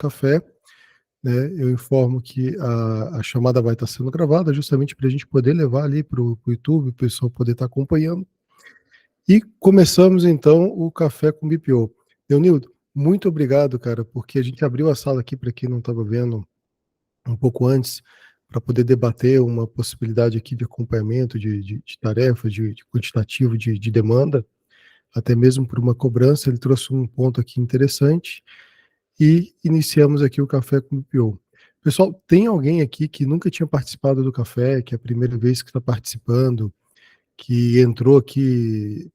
café, né? Eu informo que a chamada vai estar sendo gravada justamente para a gente poder levar ali para o YouTube, o pessoal poder estar acompanhando. E começamos então o Café com BPO. Leonildo, muito obrigado, cara, porque a gente abriu a sala aqui para quem não estava vendo um pouco antes, para poder debater uma possibilidade aqui de acompanhamento de tarefas, de quantitativo de demanda, até mesmo por uma cobrança. Ele trouxe um ponto aqui interessante e iniciamos aqui o Café com BPO. Pessoal, tem alguém aqui que nunca tinha participado do café, que é a primeira vez que está participando, que entrou aqui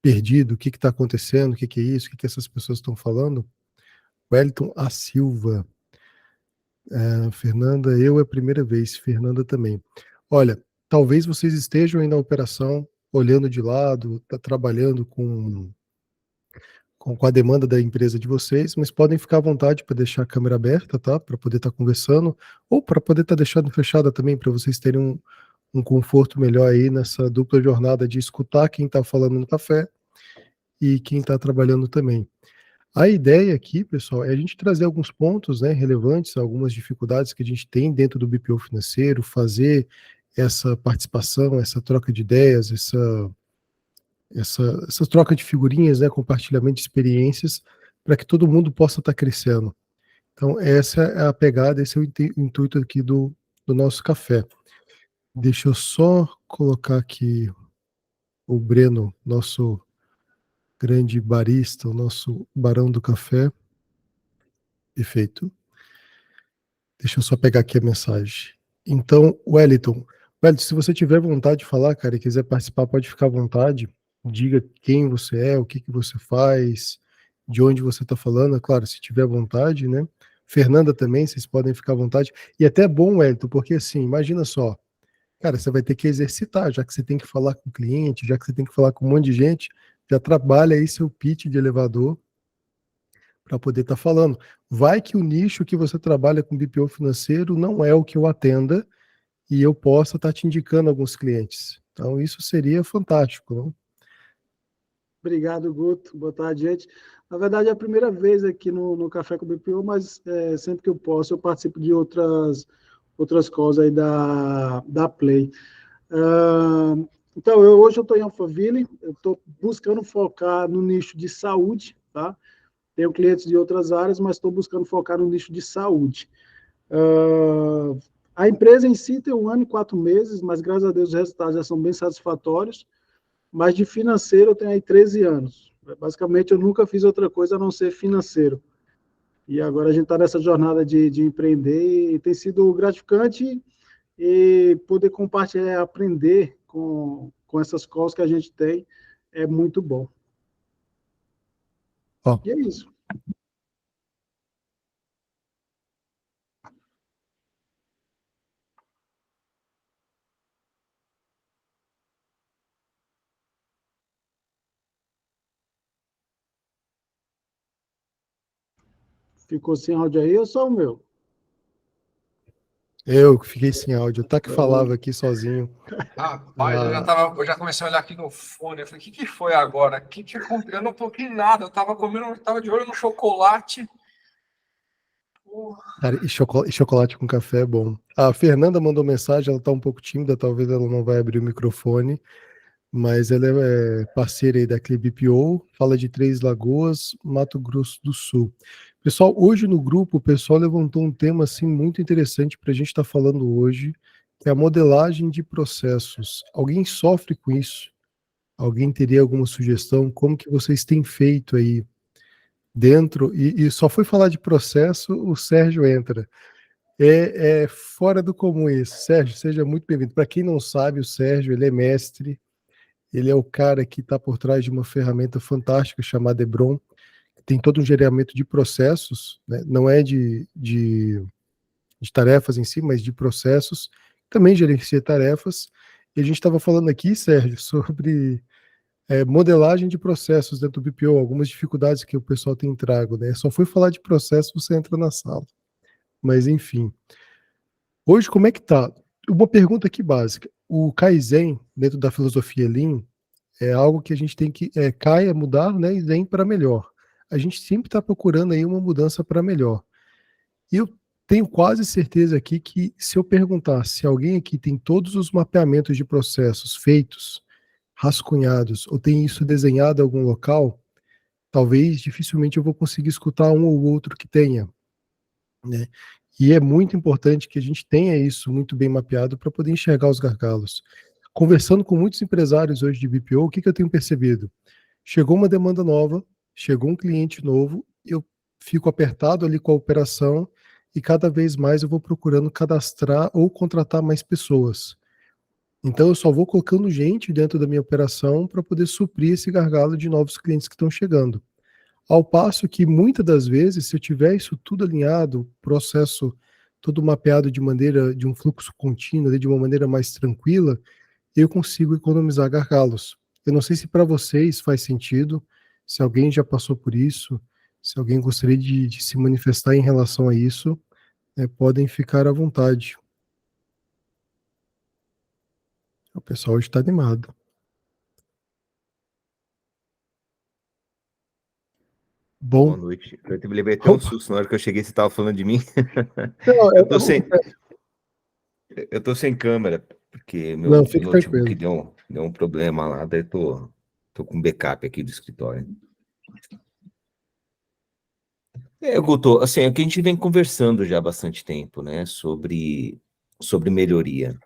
perdido, o que está acontecendo, o que é isso, o que essas pessoas estão falando? Wellington A. Silva. Fernanda, eu é a primeira vez, Fernanda também. Olha, talvez vocês estejam aí na operação, olhando de lado, tá trabalhando com a demanda da empresa de vocês, mas podem ficar à vontade para deixar a câmera aberta, tá? Para poder estar conversando, ou para poder estar deixando fechada também, para vocês terem um conforto melhor aí nessa dupla jornada de escutar quem está falando no café e quem está trabalhando também. A ideia aqui, pessoal, é a gente trazer alguns pontos, né, relevantes, algumas dificuldades que a gente tem dentro do BPO financeiro, fazer essa participação, essa troca de ideias, essa troca de figurinhas, né, compartilhamento de experiências, para que todo mundo possa estar crescendo. Então, essa é a pegada, esse é o intuito aqui do nosso café. Deixa eu só colocar aqui o Breno, nosso grande barista, o nosso barão do café. Perfeito. Deixa eu só pegar aqui a mensagem. Então, Wellington, se você tiver vontade de falar, cara, e quiser participar, pode ficar à vontade. Diga quem você é, o que você faz, de onde você está falando, é claro, se tiver vontade, né? Fernanda também, vocês podem ficar à vontade. E até é bom, Wellington, porque assim, imagina só, cara, você vai ter que exercitar, já que você tem que falar com o cliente, já que você tem que falar com um monte de gente, já trabalha aí seu pitch de elevador para poder estar falando. Vai que o nicho que você trabalha com BPO financeiro não é o que eu atenda e eu possa estar te indicando alguns clientes. Então, isso seria fantástico, não? Obrigado, Guto. Boa tarde, gente. Na verdade, é a primeira vez aqui no Café com o BPO, mas sempre que eu posso, eu participo de outras calls aí da Play. Então, hoje eu estou em Alphaville, eu estou buscando focar no nicho de saúde, tá? Tenho clientes de outras áreas, mas estou buscando focar no nicho de saúde. A empresa em si tem 1 ano e 4 meses, mas graças a Deus os resultados já são bem satisfatórios. Mas de financeiro eu tenho aí 13 anos. Basicamente, eu nunca fiz outra coisa a não ser financeiro. E agora a gente está nessa jornada de empreender e tem sido gratificante e poder compartilhar e aprender com essas calls que a gente tem é muito bom. Ó, E é isso. Ficou sem áudio aí ou só o meu? eu que fiquei sem áudio, tá que falava aqui sozinho. Rapaz, eu já comecei a olhar aqui no fone. Eu falei, o que foi agora? Que aconteceu? Eu não toquei nada. Eu tava comendo, eu tava de olho no chocolate. Porra. Cara, e chocolate com café é bom. A Fernanda mandou mensagem, ela tá um pouco tímida, talvez ela não vai abrir o microfone, mas ela é parceira aí da Clip BPO, fala de Três Lagoas, Mato Grosso do Sul. Pessoal, hoje no grupo o pessoal levantou um tema assim muito interessante para a gente estar falando hoje, que é a modelagem de processos. Alguém sofre com isso? Alguém teria alguma sugestão? Como que vocês têm feito aí dentro? E só foi falar de processo, o Sérgio entra. É fora do comum isso. Sérgio, seja muito bem-vindo. Para quem não sabe, o Sérgio, ele é mestre, ele é o cara que está por trás de uma ferramenta fantástica chamada Hebron, que tem todo um gerenciamento de processos, né? Não é de tarefas em si, mas de processos, também gerencia tarefas. E a gente estava falando aqui, Sérgio, sobre modelagem de processos dentro do BPO, algumas dificuldades que o pessoal tem trago, né? Só foi falar de processo, você entra na sala. Mas, enfim. Hoje, como é que tá? Uma pergunta aqui básica. O Kaizen, dentro da filosofia Lean, é algo que a gente tem que mudar, né, e Zen para melhor. A gente sempre está procurando aí uma mudança para melhor. E eu tenho quase certeza aqui que se eu perguntar se alguém aqui tem todos os mapeamentos de processos feitos, rascunhados, ou tem isso desenhado em algum local, talvez dificilmente eu vou conseguir escutar um ou outro que tenha, né? E é muito importante que a gente tenha isso muito bem mapeado para poder enxergar os gargalos. Conversando com muitos empresários hoje de BPO, o que eu tenho percebido? Chegou uma demanda nova, chegou um cliente novo, eu fico apertado ali com a operação e cada vez mais eu vou procurando cadastrar ou contratar mais pessoas. Então eu só vou colocando gente dentro da minha operação para poder suprir esse gargalo de novos clientes que estão chegando. Ao passo que muitas das vezes, se eu tiver isso tudo alinhado, processo todo mapeado de um fluxo contínuo, de uma maneira mais tranquila, eu consigo economizar gargalos. Eu não sei se para vocês faz sentido, se alguém já passou por isso, se alguém gostaria de se manifestar em relação a isso, podem ficar à vontade. O pessoal está animado. Boa Bom, noite. Eu te levei até um opa, susto na hora que eu cheguei, você estava falando de mim. não, Eu tô sem câmera, porque não, meu fique notebook tranquilo. deu um problema lá, daí tô com backup aqui do escritório. Guto, assim, é o que a gente vem conversando já há bastante tempo, né, sobre melhoria,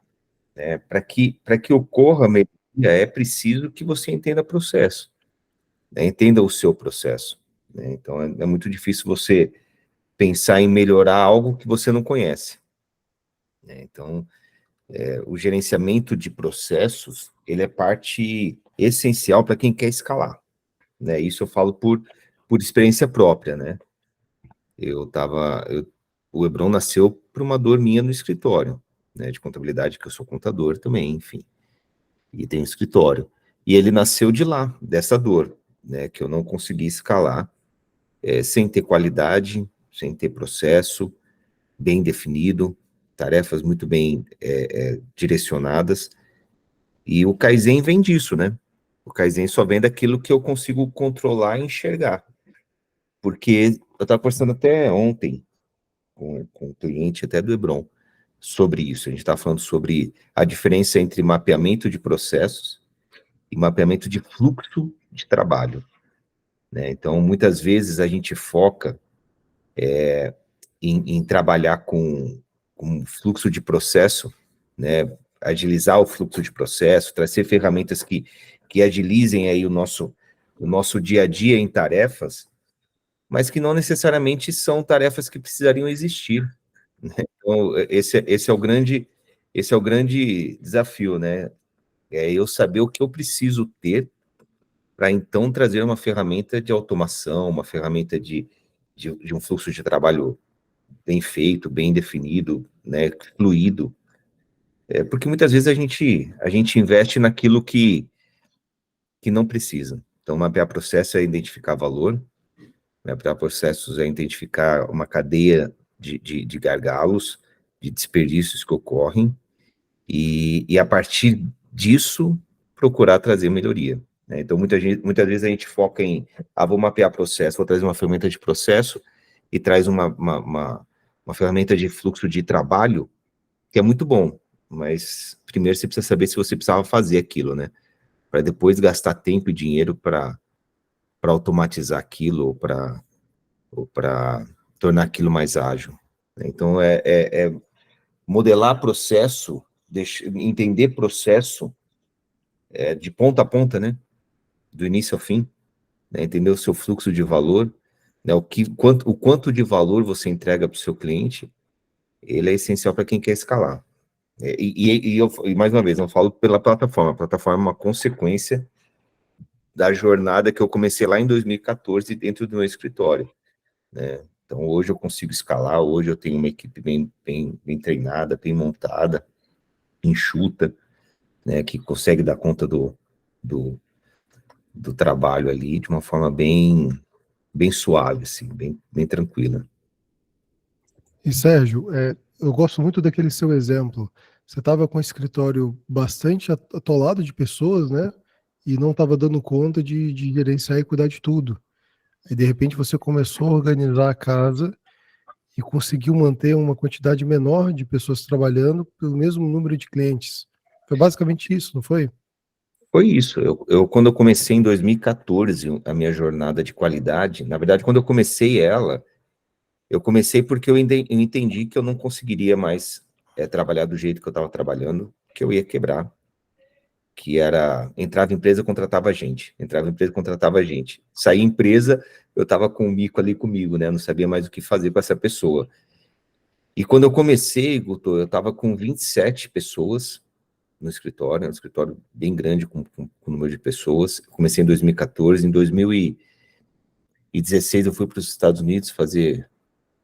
né? Para que ocorra melhoria, é preciso que você entenda o processo, né? Entenda o seu processo, né? Então, é muito difícil você pensar em melhorar algo que você não conhece, né? Então, o gerenciamento de processos, ele é parte essencial para quem quer escalar, né? Isso eu falo por experiência própria, né? O Hebron nasceu por uma dor minha no escritório, né? De contabilidade, que eu sou contador também, enfim, e tenho escritório. E ele nasceu de lá, dessa dor, né? Que eu não consegui escalar, sem ter qualidade, sem ter processo bem definido, tarefas muito bem direcionadas. E o Kaizen vem disso, né? O Kaizen só vem daquilo que eu consigo controlar e enxergar. Porque eu estava conversando até ontem com um cliente até do Hebron sobre isso. A gente estava falando sobre a diferença entre mapeamento de processos e mapeamento de fluxo de trabalho, né? Então, muitas vezes a gente foca em trabalhar com fluxo de processo, né? Agilizar o fluxo de processo, trazer ferramentas que agilizem aí o nosso dia a dia em tarefas, mas que não necessariamente são tarefas que precisariam existir, né? Então, esse é o grande desafio, né? É eu saber o que eu preciso ter para então trazer uma ferramenta de automação, uma ferramenta de um fluxo de trabalho bem feito, bem definido, né, fluido. Porque muitas vezes a gente investe naquilo que não precisa. Então, mapear processo é identificar valor, mapear processos é identificar uma cadeia de gargalos, de desperdícios que ocorrem, e a partir disso, procurar trazer melhoria, né? Então, muitas vezes a gente foca em, vou mapear processo, vou trazer uma ferramenta de processo, e traz uma ferramenta de fluxo de trabalho, que é muito bom, mas primeiro você precisa saber se você precisava fazer aquilo, né? Para depois gastar tempo e dinheiro para automatizar aquilo ou para tornar aquilo mais ágil. Então, modelar processo, entender processo de ponta a ponta, né? Do início ao fim, né? Entender o seu fluxo de valor, né? O quanto de valor você entrega para o seu cliente, ele é essencial para quem quer escalar. E mais uma vez, não falo pela plataforma. A plataforma é uma consequência da jornada que eu comecei lá em 2014 dentro do meu escritório, né? Então, hoje eu consigo escalar, hoje eu tenho uma equipe bem treinada, bem montada, enxuta, né, que consegue dar conta do, do trabalho ali de uma forma bem suave, assim, bem tranquila. E Sérgio, eu gosto muito daquele seu exemplo. Você estava com um escritório bastante atolado de pessoas, né? E não estava dando conta de gerenciar e cuidar de tudo. Aí, de repente, você começou a organizar a casa e conseguiu manter uma quantidade menor de pessoas trabalhando pelo mesmo número de clientes. Foi basicamente isso, não foi? Foi isso. Quando eu comecei em 2014 a minha jornada de qualidade, na verdade, quando eu comecei ela, eu comecei porque eu entendi que eu não conseguiria mais trabalhar do jeito que eu estava trabalhando, que eu ia quebrar, que era, entrava empresa, contratava gente, entrava empresa, contratava gente. Saía empresa, eu estava com o mico ali comigo, né? Eu não sabia mais o que fazer com essa pessoa. E quando eu comecei, Guto, eu estava com 27 pessoas no escritório, um escritório bem grande, com número de pessoas. Comecei em 2014, em 2016 eu fui para os Estados Unidos fazer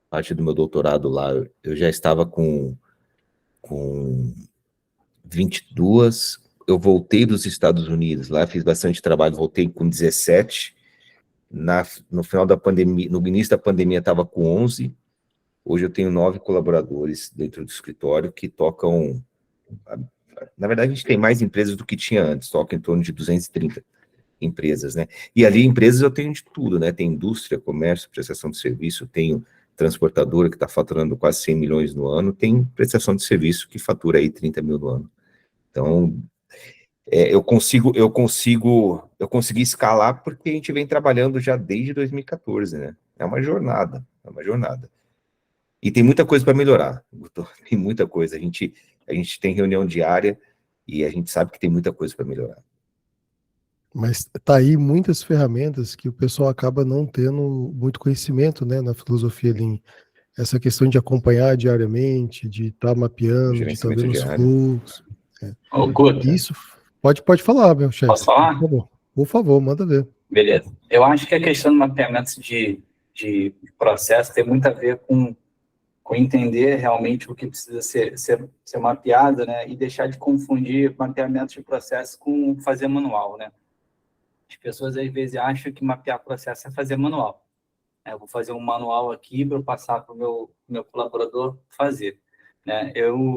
parte do meu doutorado lá. Eu já estava com 22, eu voltei dos Estados Unidos, lá fiz bastante trabalho, voltei com 17, no final da pandemia, no início da pandemia estava com 11, hoje eu tenho 9 colaboradores dentro do escritório que tocam, na verdade a gente tem mais empresas do que tinha antes, toca em torno de 230 empresas, né? E ali empresas eu tenho de tudo, né? Tem indústria, comércio, prestação de serviço, tenho transportadora que está faturando quase 100 milhões no ano, tem prestação de serviço que fatura aí 30 mil no ano. Então, eu consegui escalar porque a gente vem trabalhando já desde 2014, né? É uma jornada. E tem muita coisa para melhorar, tem muita coisa. A gente tem reunião diária e a gente sabe que tem muita coisa para melhorar. Mas tá aí muitas ferramentas que o pessoal acaba não tendo muito conhecimento, né, na filosofia Lean. Essa questão de acompanhar diariamente, de estar mapeando, de estar Gerenciamento vendo os diário. fluxos. Ô, Guto, Isso, pode falar, meu chefe. posso falar? Por favor, manda ver. Beleza. Eu acho que a questão do mapeamento de processo tem muito a ver com entender realmente o que precisa ser mapeado, né? E deixar de confundir mapeamento de processo com fazer manual, né? As pessoas, às vezes, acham que mapear processo é fazer manual. Eu vou fazer um manual aqui para eu passar para o meu colaborador fazer, né?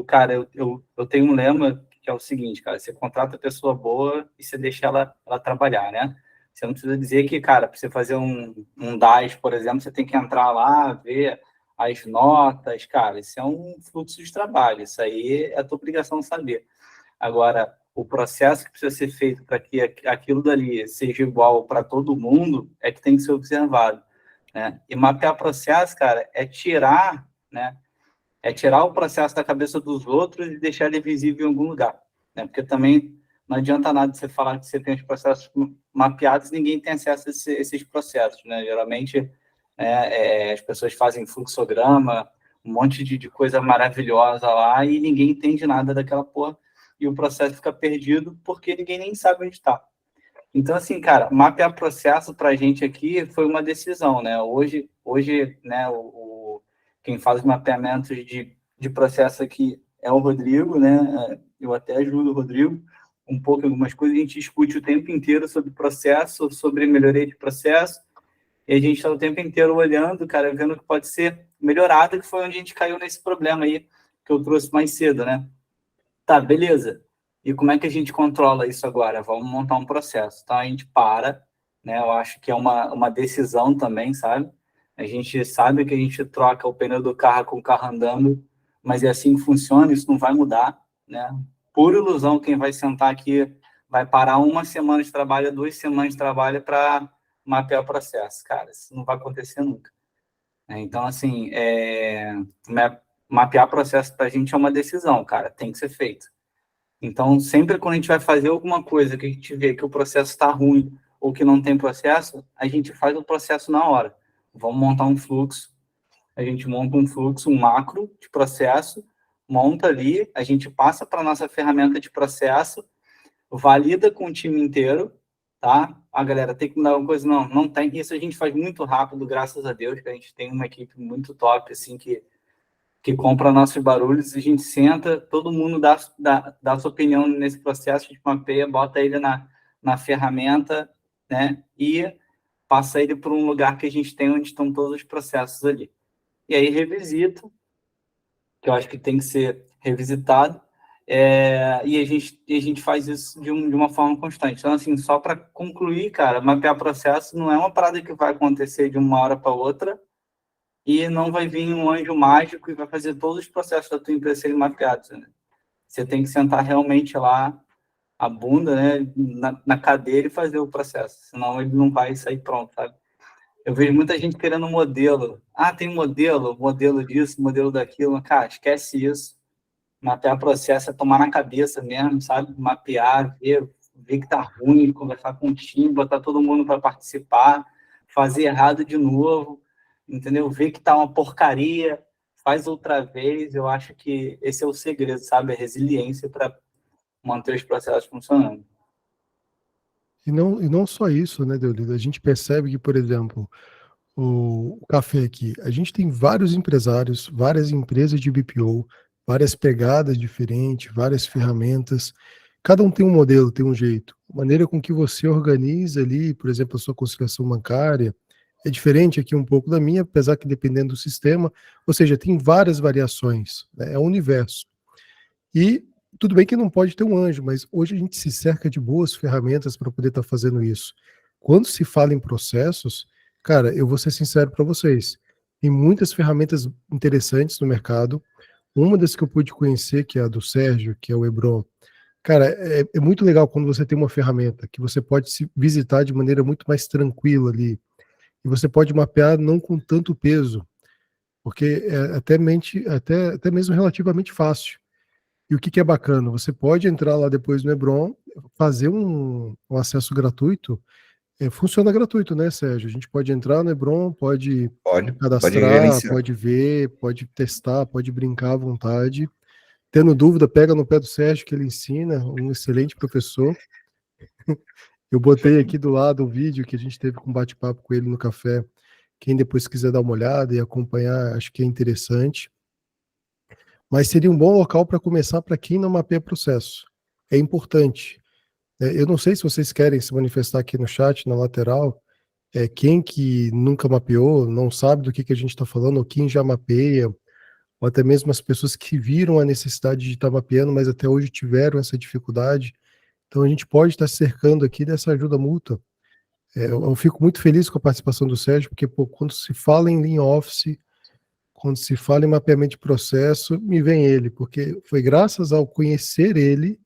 Cara, eu tenho um lema que é o seguinte, cara, você contrata a pessoa boa e você deixa ela trabalhar, né? Você não precisa dizer que, cara, para você fazer um DAS, por exemplo, você tem que entrar lá, ver as notas, cara, isso é um fluxo de trabalho, isso aí é a tua obrigação saber. Agora, o processo que precisa ser feito para que aquilo dali seja igual para todo mundo é que tem que ser observado, né? E mapear processo, cara, é tirar, né? É tirar o processo da cabeça dos outros e deixar ele visível em algum lugar, né? Porque também não adianta nada você falar que você tem os processos mapeados e ninguém tem acesso a esses processos, né? Geralmente, as pessoas fazem fluxograma, um monte de coisa maravilhosa lá e ninguém entende nada daquela porra e o processo fica perdido porque ninguém nem sabe onde está. Então, assim, cara, mapear processo para a gente aqui foi uma decisão, né? Hoje né, quem faz os mapeamentos de processo aqui é o Rodrigo, né? Eu até ajudo o Rodrigo um pouco em algumas coisas, a gente discute o tempo inteiro sobre processo, sobre melhoria de processo, e a gente está o tempo inteiro olhando, cara, vendo o que pode ser melhorado, que foi onde a gente caiu nesse problema aí que eu trouxe mais cedo, né? Tá, beleza. E como é que a gente controla isso agora? Vamos montar um processo. Então, a gente para, né? Eu acho que é uma decisão também, sabe? A gente sabe que a gente troca o pneu do carro com o carro andando, mas é assim que funciona, isso não vai mudar, né? Por ilusão, quem vai sentar aqui vai parar 1 semana de trabalho, 2 semanas de trabalho para mapear o processo. Cara, isso não vai acontecer nunca. Então, assim, mapear processo para a gente é uma decisão, cara, tem que ser feito. Então, sempre quando a gente vai fazer alguma coisa que a gente vê que o processo está ruim ou que não tem processo, a gente faz o processo na hora. Vamos montar um fluxo, a gente monta um fluxo, um macro de processo, monta ali, a gente passa para a nossa ferramenta de processo, valida com o time inteiro, tá? A galera tem que mudar alguma coisa? Não tem. Isso a gente faz muito rápido, graças a Deus, que a gente tem uma equipe muito top, assim, que compra nossos barulhos, a gente senta, todo mundo dá sua opinião nesse processo, a gente mapeia, bota ele na ferramenta, né? E passa ele para um lugar que a gente tem, onde estão todos os processos ali. E aí revisita, que eu acho que tem que ser revisitado, e a gente faz isso de uma forma constante. Então, assim, só para concluir, cara, mapear processo não é uma parada que vai acontecer de uma hora para outra, e não vai vir um anjo mágico e vai fazer todos os processos da tua empresa serem mapeados, né? Você tem que sentar realmente lá, a bunda, né, na cadeira e fazer o processo, senão ele não vai sair pronto, sabe? Eu vejo muita gente querendo modelo. Ah, tem modelo disso, modelo daquilo. Cara, esquece isso. Mapear processo é tomar na cabeça mesmo, sabe? Mapear, ver que tá ruim, conversar com o time, botar todo mundo para participar, fazer errado de novo, entendeu? Ver que tá uma porcaria, faz outra vez. Eu acho que esse é o segredo, sabe? A resiliência para manter os processos funcionando. E não só isso, né, Deolindo? A gente percebe que, por exemplo, o café aqui, a gente tem vários empresários, várias empresas de BPO, várias pegadas diferentes, várias ferramentas. Cada um tem um modelo, tem um jeito. A maneira com que você organiza ali, por exemplo, a sua conciliação bancária, é diferente aqui um pouco da minha, apesar que dependendo do sistema, ou seja, tem várias variações, né? É um universo. E tudo bem que não pode ter um anjo, mas hoje a gente se cerca de boas ferramentas para poder estar fazendo isso. Quando se fala em processos, cara, eu vou ser sincero para vocês, tem muitas ferramentas interessantes no mercado. Uma das que eu pude conhecer, que é a do Sérgio, que é o Hebron, cara, é muito legal quando você tem uma ferramenta que você pode se visitar de maneira muito mais tranquila ali. E você pode mapear não com tanto peso, porque é até mesmo relativamente fácil. E o que é bacana? Você pode entrar lá depois no Hebron, fazer um acesso gratuito. Funciona gratuito, né, Sérgio? A gente pode entrar no Hebron, pode Pode cadastrar, gerenciar. pode ver, pode testar, pode brincar à vontade. Tendo dúvida, pega no pé do Sérgio, que ele ensina, um excelente professor. Eu botei aqui do lado o vídeo que a gente teve com bate-papo com ele no café. Quem depois quiser dar uma olhada e acompanhar, acho que é interessante. Mas seria um bom local para começar para quem não mapeia processo. É importante. Eu não sei se vocês querem se manifestar aqui no chat, na lateral, quem que nunca mapeou, não sabe do que a gente está falando, ou quem já mapeia, ou até mesmo as pessoas que viram a necessidade de estar mapeando, mas até hoje tiveram essa dificuldade. Então a gente pode estar cercando aqui dessa ajuda mútua. Eu fico muito feliz com a participação do Sérgio, porque pô, quando se fala em Lean Office, quando se fala em mapeamento de processo, me vem ele, porque foi graças ao conhecer ele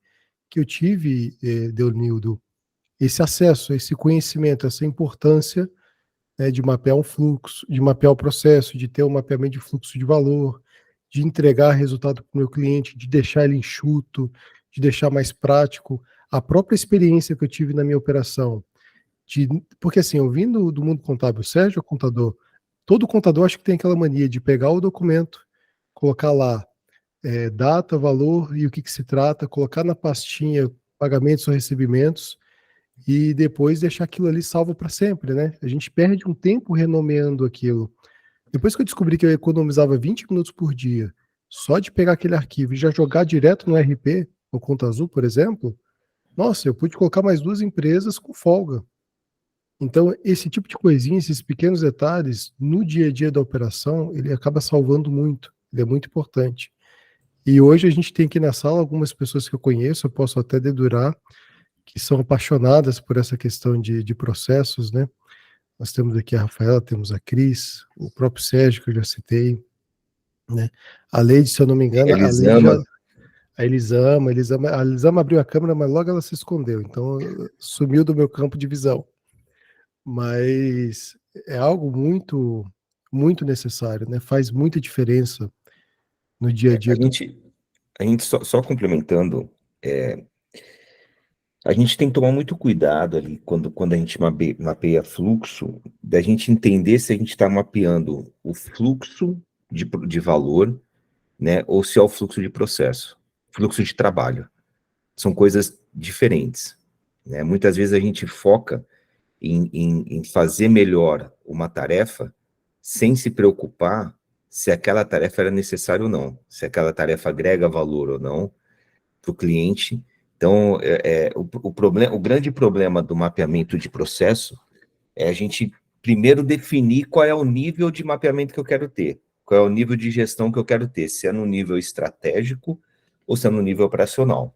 que eu tive, Deonildo, esse acesso, esse conhecimento, essa importância, né, de mapear um fluxo, de mapear o processo, de ter um mapeamento de fluxo de valor, de entregar resultado para o meu cliente, de deixar ele enxuto, de deixar mais prático. A própria experiência que eu tive na minha operação, porque assim, eu vim do mundo contábil, o Sérgio é contador, todo contador acho que tem aquela mania de pegar o documento, colocar lá data, valor e o que se trata, colocar na pastinha pagamentos ou recebimentos e depois deixar aquilo ali salvo para sempre, né? A gente perde um tempo renomeando aquilo. Depois que eu descobri que eu economizava 20 minutos por dia só de pegar aquele arquivo e já jogar direto no RP, no Conta Azul, por exemplo, nossa, eu pude colocar mais 2 empresas com folga. Então, esse tipo de coisinha, esses pequenos detalhes, no dia a dia da operação, ele acaba salvando muito, ele é muito importante. E hoje a gente tem aqui na sala algumas pessoas que eu conheço, eu posso até dedurar, que são apaixonadas por essa questão de processos, né? Nós temos aqui a Rafaela, temos a Cris, o próprio Sérgio, que eu já citei, né? A Leide, se eu não me engano, a Leide já... A Elisama abriu a câmera, mas logo ela se escondeu, então sumiu do meu campo de visão. Mas é algo muito, muito necessário, né? Faz muita diferença no dia a dia. A gente só complementando, a gente tem que tomar muito cuidado ali quando a gente mapeia fluxo, da gente entender se a gente está mapeando o fluxo de valor, né, ou se é o fluxo de processo, fluxo de trabalho. São coisas diferentes, né? Muitas vezes a gente foca em fazer melhor uma tarefa sem se preocupar se aquela tarefa era necessária ou não, se aquela tarefa agrega valor ou não para o cliente. Então, o grande problema do mapeamento de processo é a gente primeiro definir qual é o nível de mapeamento que eu quero ter, qual é o nível de gestão que eu quero ter, se é no nível estratégico ou se é no nível operacional.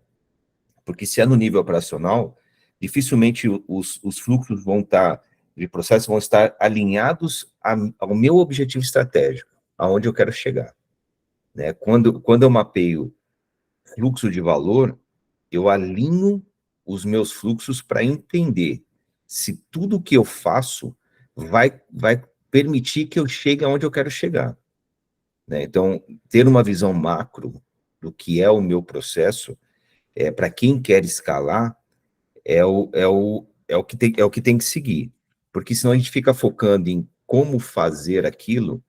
Porque se é no nível operacional, dificilmente os fluxos vão estar de processo vão estar alinhados ao meu objetivo estratégico, aonde eu quero chegar, né? Quando eu mapeio fluxo de valor, eu alinho os meus fluxos para entender se tudo que eu faço vai permitir que eu chegue aonde eu quero chegar, né? Então, ter uma visão macro do que é o meu processo, para quem quer escalar, é o que tem que seguir, porque senão a gente fica focando em como fazer aquilo,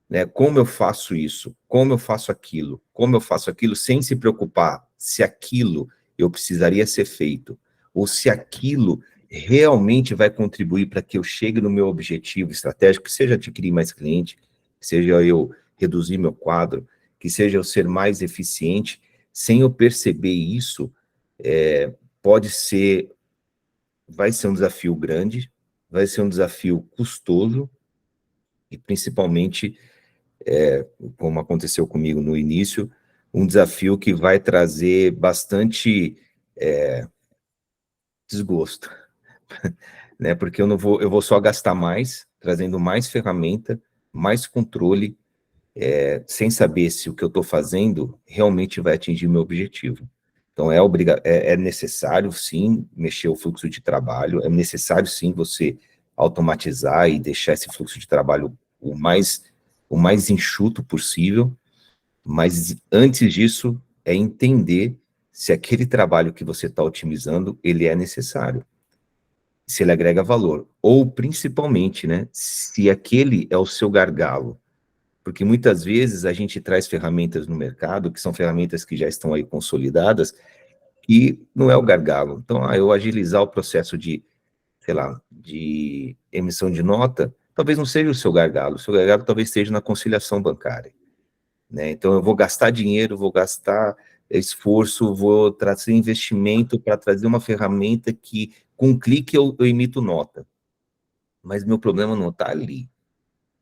né? Como eu faço isso, como eu faço aquilo, sem se preocupar se aquilo eu precisaria ser feito, ou se aquilo realmente vai contribuir para que eu chegue no meu objetivo estratégico, que seja adquirir mais cliente, que seja eu reduzir meu quadro, que seja eu ser mais eficiente. Sem eu perceber isso, vai ser um desafio grande, vai ser um desafio custoso, e principalmente, como aconteceu comigo no início, um desafio que vai trazer bastante desgosto, né? Porque eu vou só gastar mais, trazendo mais ferramenta, mais controle, sem saber se o que eu estou fazendo realmente vai atingir meu objetivo. Então, é necessário, sim, mexer o fluxo de trabalho, é necessário, sim, você automatizar e deixar esse fluxo de trabalho o mais enxuto possível, mas antes disso, é entender se aquele trabalho que você está otimizando, ele é necessário, se ele agrega valor, ou principalmente, né, se aquele é o seu gargalo, porque muitas vezes a gente traz ferramentas no mercado, que são ferramentas que já estão aí consolidadas, e não é o gargalo. Então, eu agilizar o processo de, sei lá, de emissão de nota, talvez não seja o seu gargalo talvez esteja na conciliação bancária, né? Então, eu vou gastar dinheiro, vou gastar esforço, vou trazer investimento para trazer uma ferramenta que, com um clique, eu emito nota. Mas meu problema não está ali.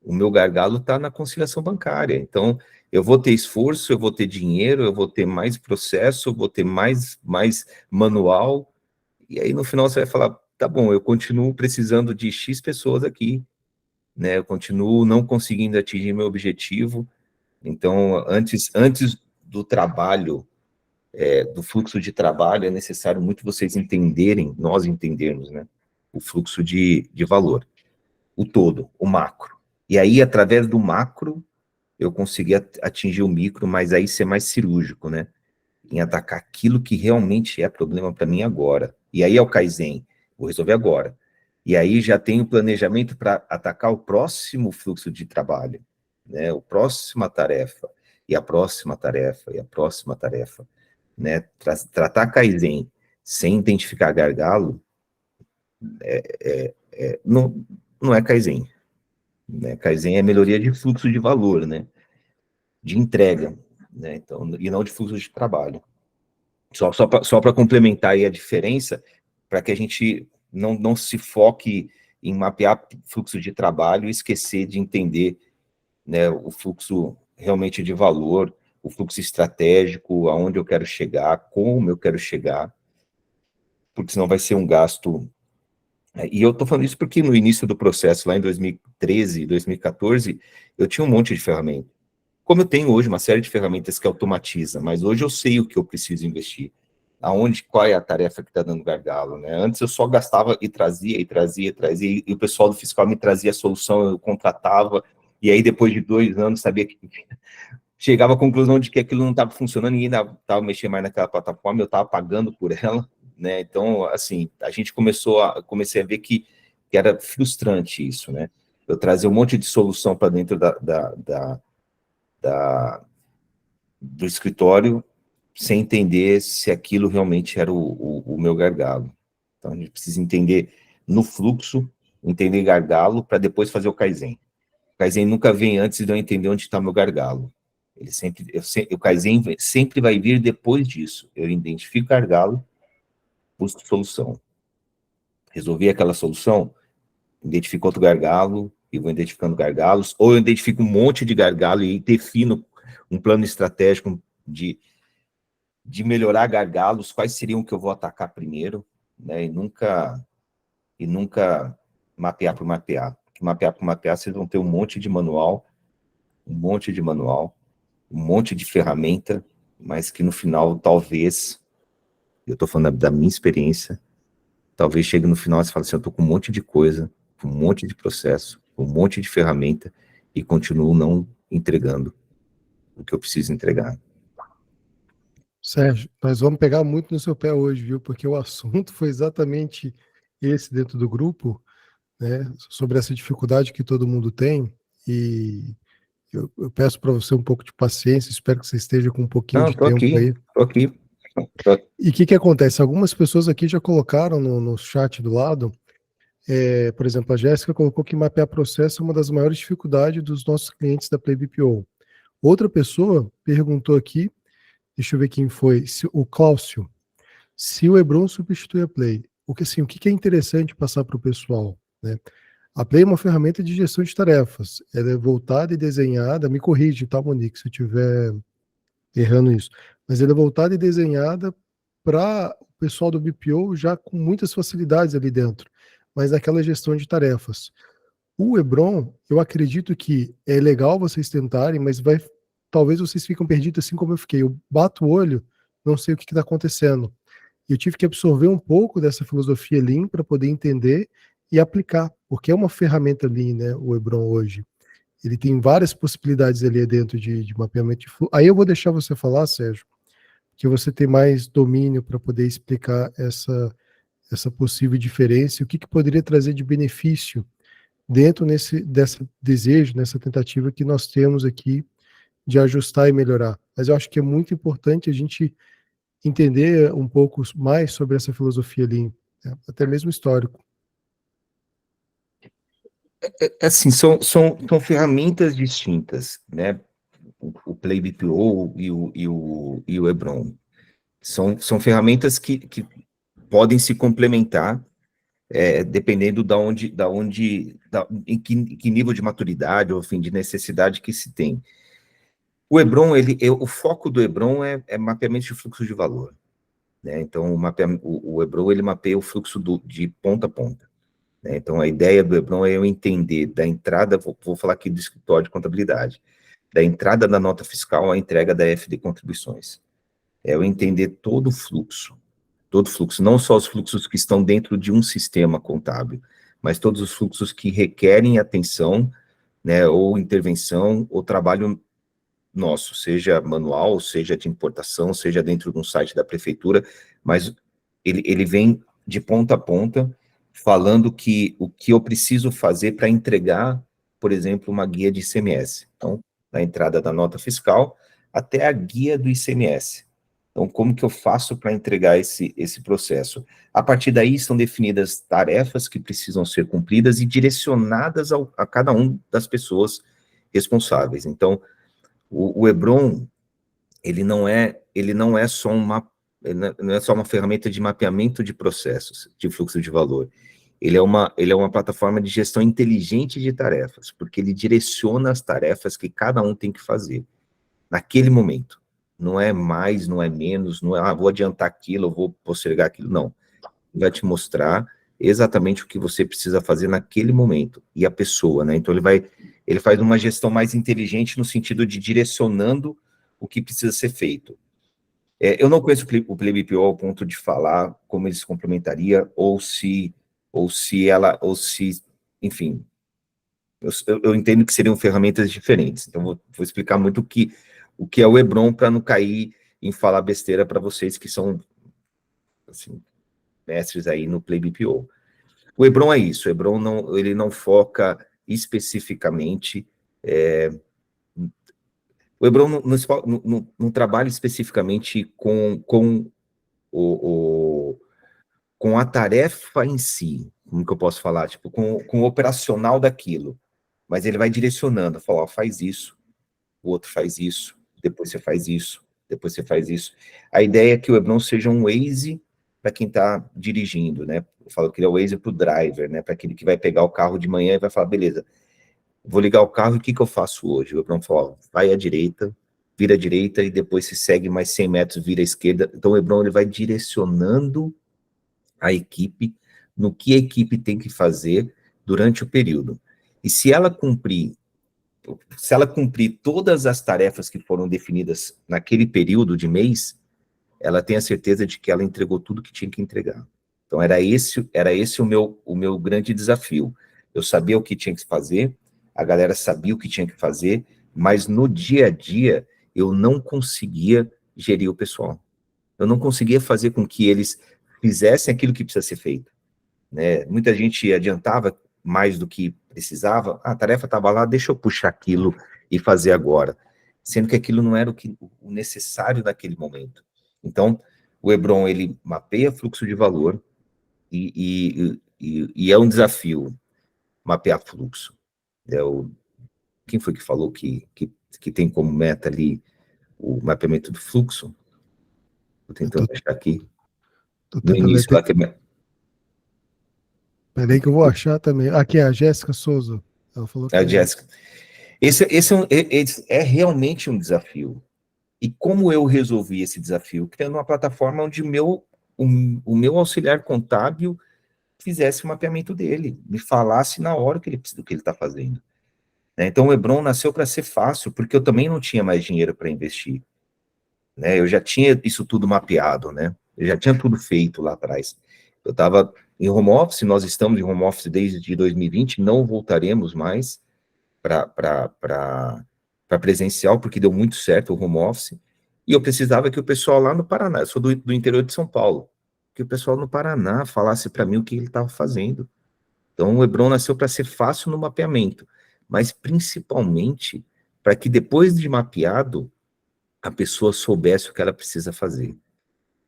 O meu gargalo está na conciliação bancária. Então, eu vou ter esforço, eu vou ter dinheiro, eu vou ter mais processo, eu vou ter mais manual, e aí no final você vai falar, tá bom, eu continuo precisando de X pessoas aqui, né? Eu continuo não conseguindo atingir meu objetivo. Então, antes do trabalho, do fluxo de trabalho, é necessário muito vocês entenderem, nós entendermos, né? O fluxo de valor, o todo, o macro. E aí, através do macro, eu consegui atingir o micro, mas aí ser mais cirúrgico, né? Em atacar aquilo que realmente é problema para mim agora. E aí é o Kaizen, vou resolver agora. E aí já tenho planejamento para atacar o próximo fluxo de trabalho, né? A próxima tarefa, e a próxima tarefa, e a próxima tarefa, né? Tratar Kaizen sem identificar gargalo, não é Kaizen, né? Kaizen é melhoria de fluxo de valor, né? De entrega, né? Então, e não de fluxo de trabalho. Só para complementar aí a diferença, para que a gente não se foque em mapear fluxo de trabalho e esquecer de entender, né, o fluxo realmente de valor, o fluxo estratégico, aonde eu quero chegar, como eu quero chegar, porque senão vai ser um gasto. E eu estou falando isso porque no início do processo, lá em 2013, 2014, eu tinha um monte de ferramentas. Como eu tenho hoje uma série de ferramentas que automatiza, mas hoje eu sei o que eu preciso investir, qual é a tarefa que está dando gargalo, né? Antes eu só gastava e trazia, e o pessoal do fiscal me trazia a solução, eu contratava, e aí depois de 2 anos sabia que chegava à conclusão de que aquilo não estava funcionando, ninguém estava mexendo mais naquela plataforma, eu estava pagando por ela, né? Então, assim, comecei a ver que era frustrante isso, né? Eu trazia um monte de solução para dentro do escritório, sem entender se aquilo realmente era o meu gargalo. Então, a gente precisa entender no fluxo, entender gargalo, para depois fazer o Kaizen. O Kaizen nunca vem antes de eu entender onde está o meu gargalo. O Kaizen sempre vai vir depois disso. Eu identifico gargalo, busco solução. Resolvi aquela solução, identifico outro gargalo, e vou identificando gargalos, ou eu identifico um monte de gargalo e defino um plano estratégico de melhorar gargalos, quais seriam que eu vou atacar primeiro, né, e nunca mapear por mapear. Mapear por mapear, vocês vão ter um monte de manual, um monte de ferramenta, mas que no final, talvez, eu estou falando da minha experiência, talvez chegue no final e você fale assim, eu estou com um monte de coisa, com um monte de processo, com um monte de ferramenta, e continuo não entregando o que eu preciso entregar. Sérgio, nós vamos pegar muito no seu pé hoje, viu? Porque o assunto foi exatamente esse dentro do grupo, né? Sobre essa dificuldade que todo mundo tem. E eu peço para você um pouco de paciência, espero que você esteja com um pouquinho de tempo aí. Tô aqui. E o que acontece? Algumas pessoas aqui já colocaram no chat do lado, por exemplo, a Jéssica colocou que mapear processo é uma das maiores dificuldades dos nossos clientes da Play BPO. Outra pessoa perguntou aqui, deixa eu ver quem foi, o Cláudio, se o Hebron substitui a Play. O que é interessante passar para o pessoal, né? A Play é uma ferramenta de gestão de tarefas. Ela é voltada e desenhada, me corrige, tá, Monique, se eu estiver errando isso. Mas ela é voltada e desenhada para o pessoal do BPO já com muitas facilidades ali dentro, mas naquela gestão de tarefas. O Hebron, eu acredito que é legal vocês tentarem, mas talvez vocês fiquem perdidos assim como eu fiquei. Eu bato o olho, não sei o que está acontecendo. Eu tive que absorver um pouco dessa filosofia Lean para poder entender e aplicar, porque é uma ferramenta Lean, né, o Hebron hoje. Ele tem várias possibilidades ali dentro de mapeamento de fluxo. Aí eu vou deixar você falar, Sérgio, que você tem mais domínio para poder explicar essa possível diferença e o que poderia trazer de benefício dentro desse desejo, nessa tentativa que nós temos aqui de ajustar e melhorar. Mas eu acho que é muito importante a gente entender um pouco mais sobre essa filosofia Lean, né? Até mesmo histórico. Assim, são ferramentas distintas, né? O Play BPO e o Hebron. São ferramentas que podem se complementar, dependendo em que nível de maturidade ou enfim, de necessidade que se tem. O Hebron, o foco do Hebron é mapeamento de fluxo de valor, né? Então, o Hebron, ele mapeia o fluxo de ponta a ponta, né? Então, a ideia do Hebron é eu entender da entrada, vou falar aqui do escritório de contabilidade, da entrada da nota fiscal à entrega da FD Contribuições. É eu entender todo o fluxo, não só os fluxos que estão dentro de um sistema contábil, mas todos os fluxos que requerem atenção, né, ou intervenção, ou trabalho nosso, seja manual, seja de importação, seja dentro de um site da prefeitura, mas ele vem de ponta a ponta, falando que o que eu preciso fazer para entregar, por exemplo, uma guia de ICMS. Então, da entrada da nota fiscal até a guia do ICMS. Então, como que eu faço para entregar esse processo? A partir daí, estão definidas tarefas que precisam ser cumpridas e direcionadas a cada uma das pessoas responsáveis. Então, o Hebron, ele não é só uma ferramenta de mapeamento de processos, de fluxo de valor. Ele é uma plataforma de gestão inteligente de tarefas, porque ele direciona as tarefas que cada um tem que fazer, naquele momento. Não é mais, não é menos, não é, vou adiantar aquilo, eu vou postergar aquilo, não. Ele vai te mostrar exatamente o que você precisa fazer naquele momento, e a pessoa, né? Então, ele faz uma gestão mais inteligente no sentido de direcionando o que precisa ser feito. Eu não conheço o Play BPO ao ponto de falar como ele se complementaria, enfim, eu entendo que seriam ferramentas diferentes, então vou explicar muito o que é o Hebron para não cair em falar besteira para vocês que são, assim, mestres aí no Play BPO. O Hebron é isso, o Hebron ele não foca especificamente, o Hebron não trabalha especificamente com a tarefa em si, como que eu posso falar, tipo, com o operacional daquilo, mas ele vai direcionando, fala, ó, faz isso, o outro faz isso, depois você faz isso, depois você faz isso. A ideia é que o Hebron seja um Waze para quem está dirigindo, né? Eu falo que ele é o Waze para o driver, né? Para aquele que vai pegar o carro de manhã e vai falar, beleza, vou ligar o carro e o que eu faço hoje? O Hebron fala, ó, vai à direita, vira à direita e depois se segue mais 100 metros, vira à esquerda. Então o Hebron ele vai direcionando a equipe no que a equipe tem que fazer durante o período. E se ela cumprir todas as tarefas que foram definidas naquele período de mês, ela tem a certeza de que ela entregou tudo que tinha que entregar. Então, era esse o meu grande desafio. Eu sabia o que tinha que fazer, a galera sabia o que tinha que fazer, mas no dia a dia, eu não conseguia gerir o pessoal. Eu não conseguia fazer com que eles fizessem aquilo que precisa ser feito, né? Muita gente adiantava mais do que precisava. A tarefa estava lá, deixa eu puxar aquilo e fazer agora. Sendo que aquilo não era o necessário naquele momento. Então, o Hebron, ele mapeia fluxo de valor e é um desafio mapear fluxo. Quem foi que falou que tem como meta ali o mapeamento do fluxo? Estou tentando achar aqui. No início, lá que Peraí que eu vou achar também. Aqui é a Jéssica Souza. Ela falou que a Jéssica. Esse é realmente um desafio. E como eu resolvi esse desafio? Criando uma plataforma onde o meu auxiliar contábil fizesse o mapeamento dele, me falasse na hora do que ele está fazendo. Então, o Hebron nasceu para ser fácil, porque eu também não tinha mais dinheiro para investir. Eu já tinha isso tudo mapeado, né? Eu já tinha tudo feito lá atrás. Eu estava em home office, nós estamos em home office desde 2020, não voltaremos mais para presencial, porque deu muito certo o home office, e eu precisava que o pessoal lá no Paraná, eu sou do interior de São Paulo, que o pessoal no Paraná falasse para mim o que ele estava fazendo. Então, o Hebron nasceu para ser fácil no mapeamento, mas principalmente para que depois de mapeado, a pessoa soubesse o que ela precisa fazer.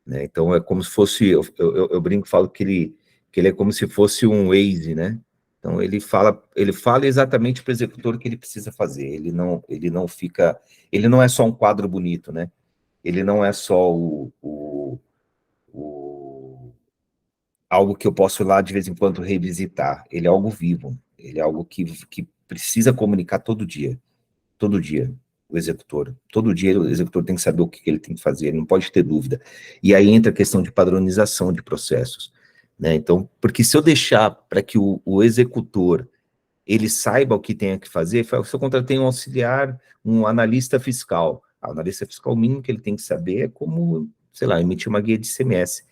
Então, é como se fosse, eu brinco, falo que ele é como se fosse um Waze, né? Então, ele fala exatamente para o executor o que ele precisa fazer, ele não é só um quadro bonito, né? Ele não é só algo que eu posso lá de vez em quando revisitar, ele é algo vivo, ele é algo que precisa comunicar todo dia, o executor, todo dia o executor tem que saber o que ele tem que fazer, ele não pode ter dúvida. E aí entra a questão de padronização de processos, né? Então, porque se eu deixar para que o executor ele saiba o que tem que fazer, se eu contratei um auxiliar, um analista fiscal, o analista fiscal, o mínimo que ele tem que saber é como, sei lá, emitir uma guia de ICMS.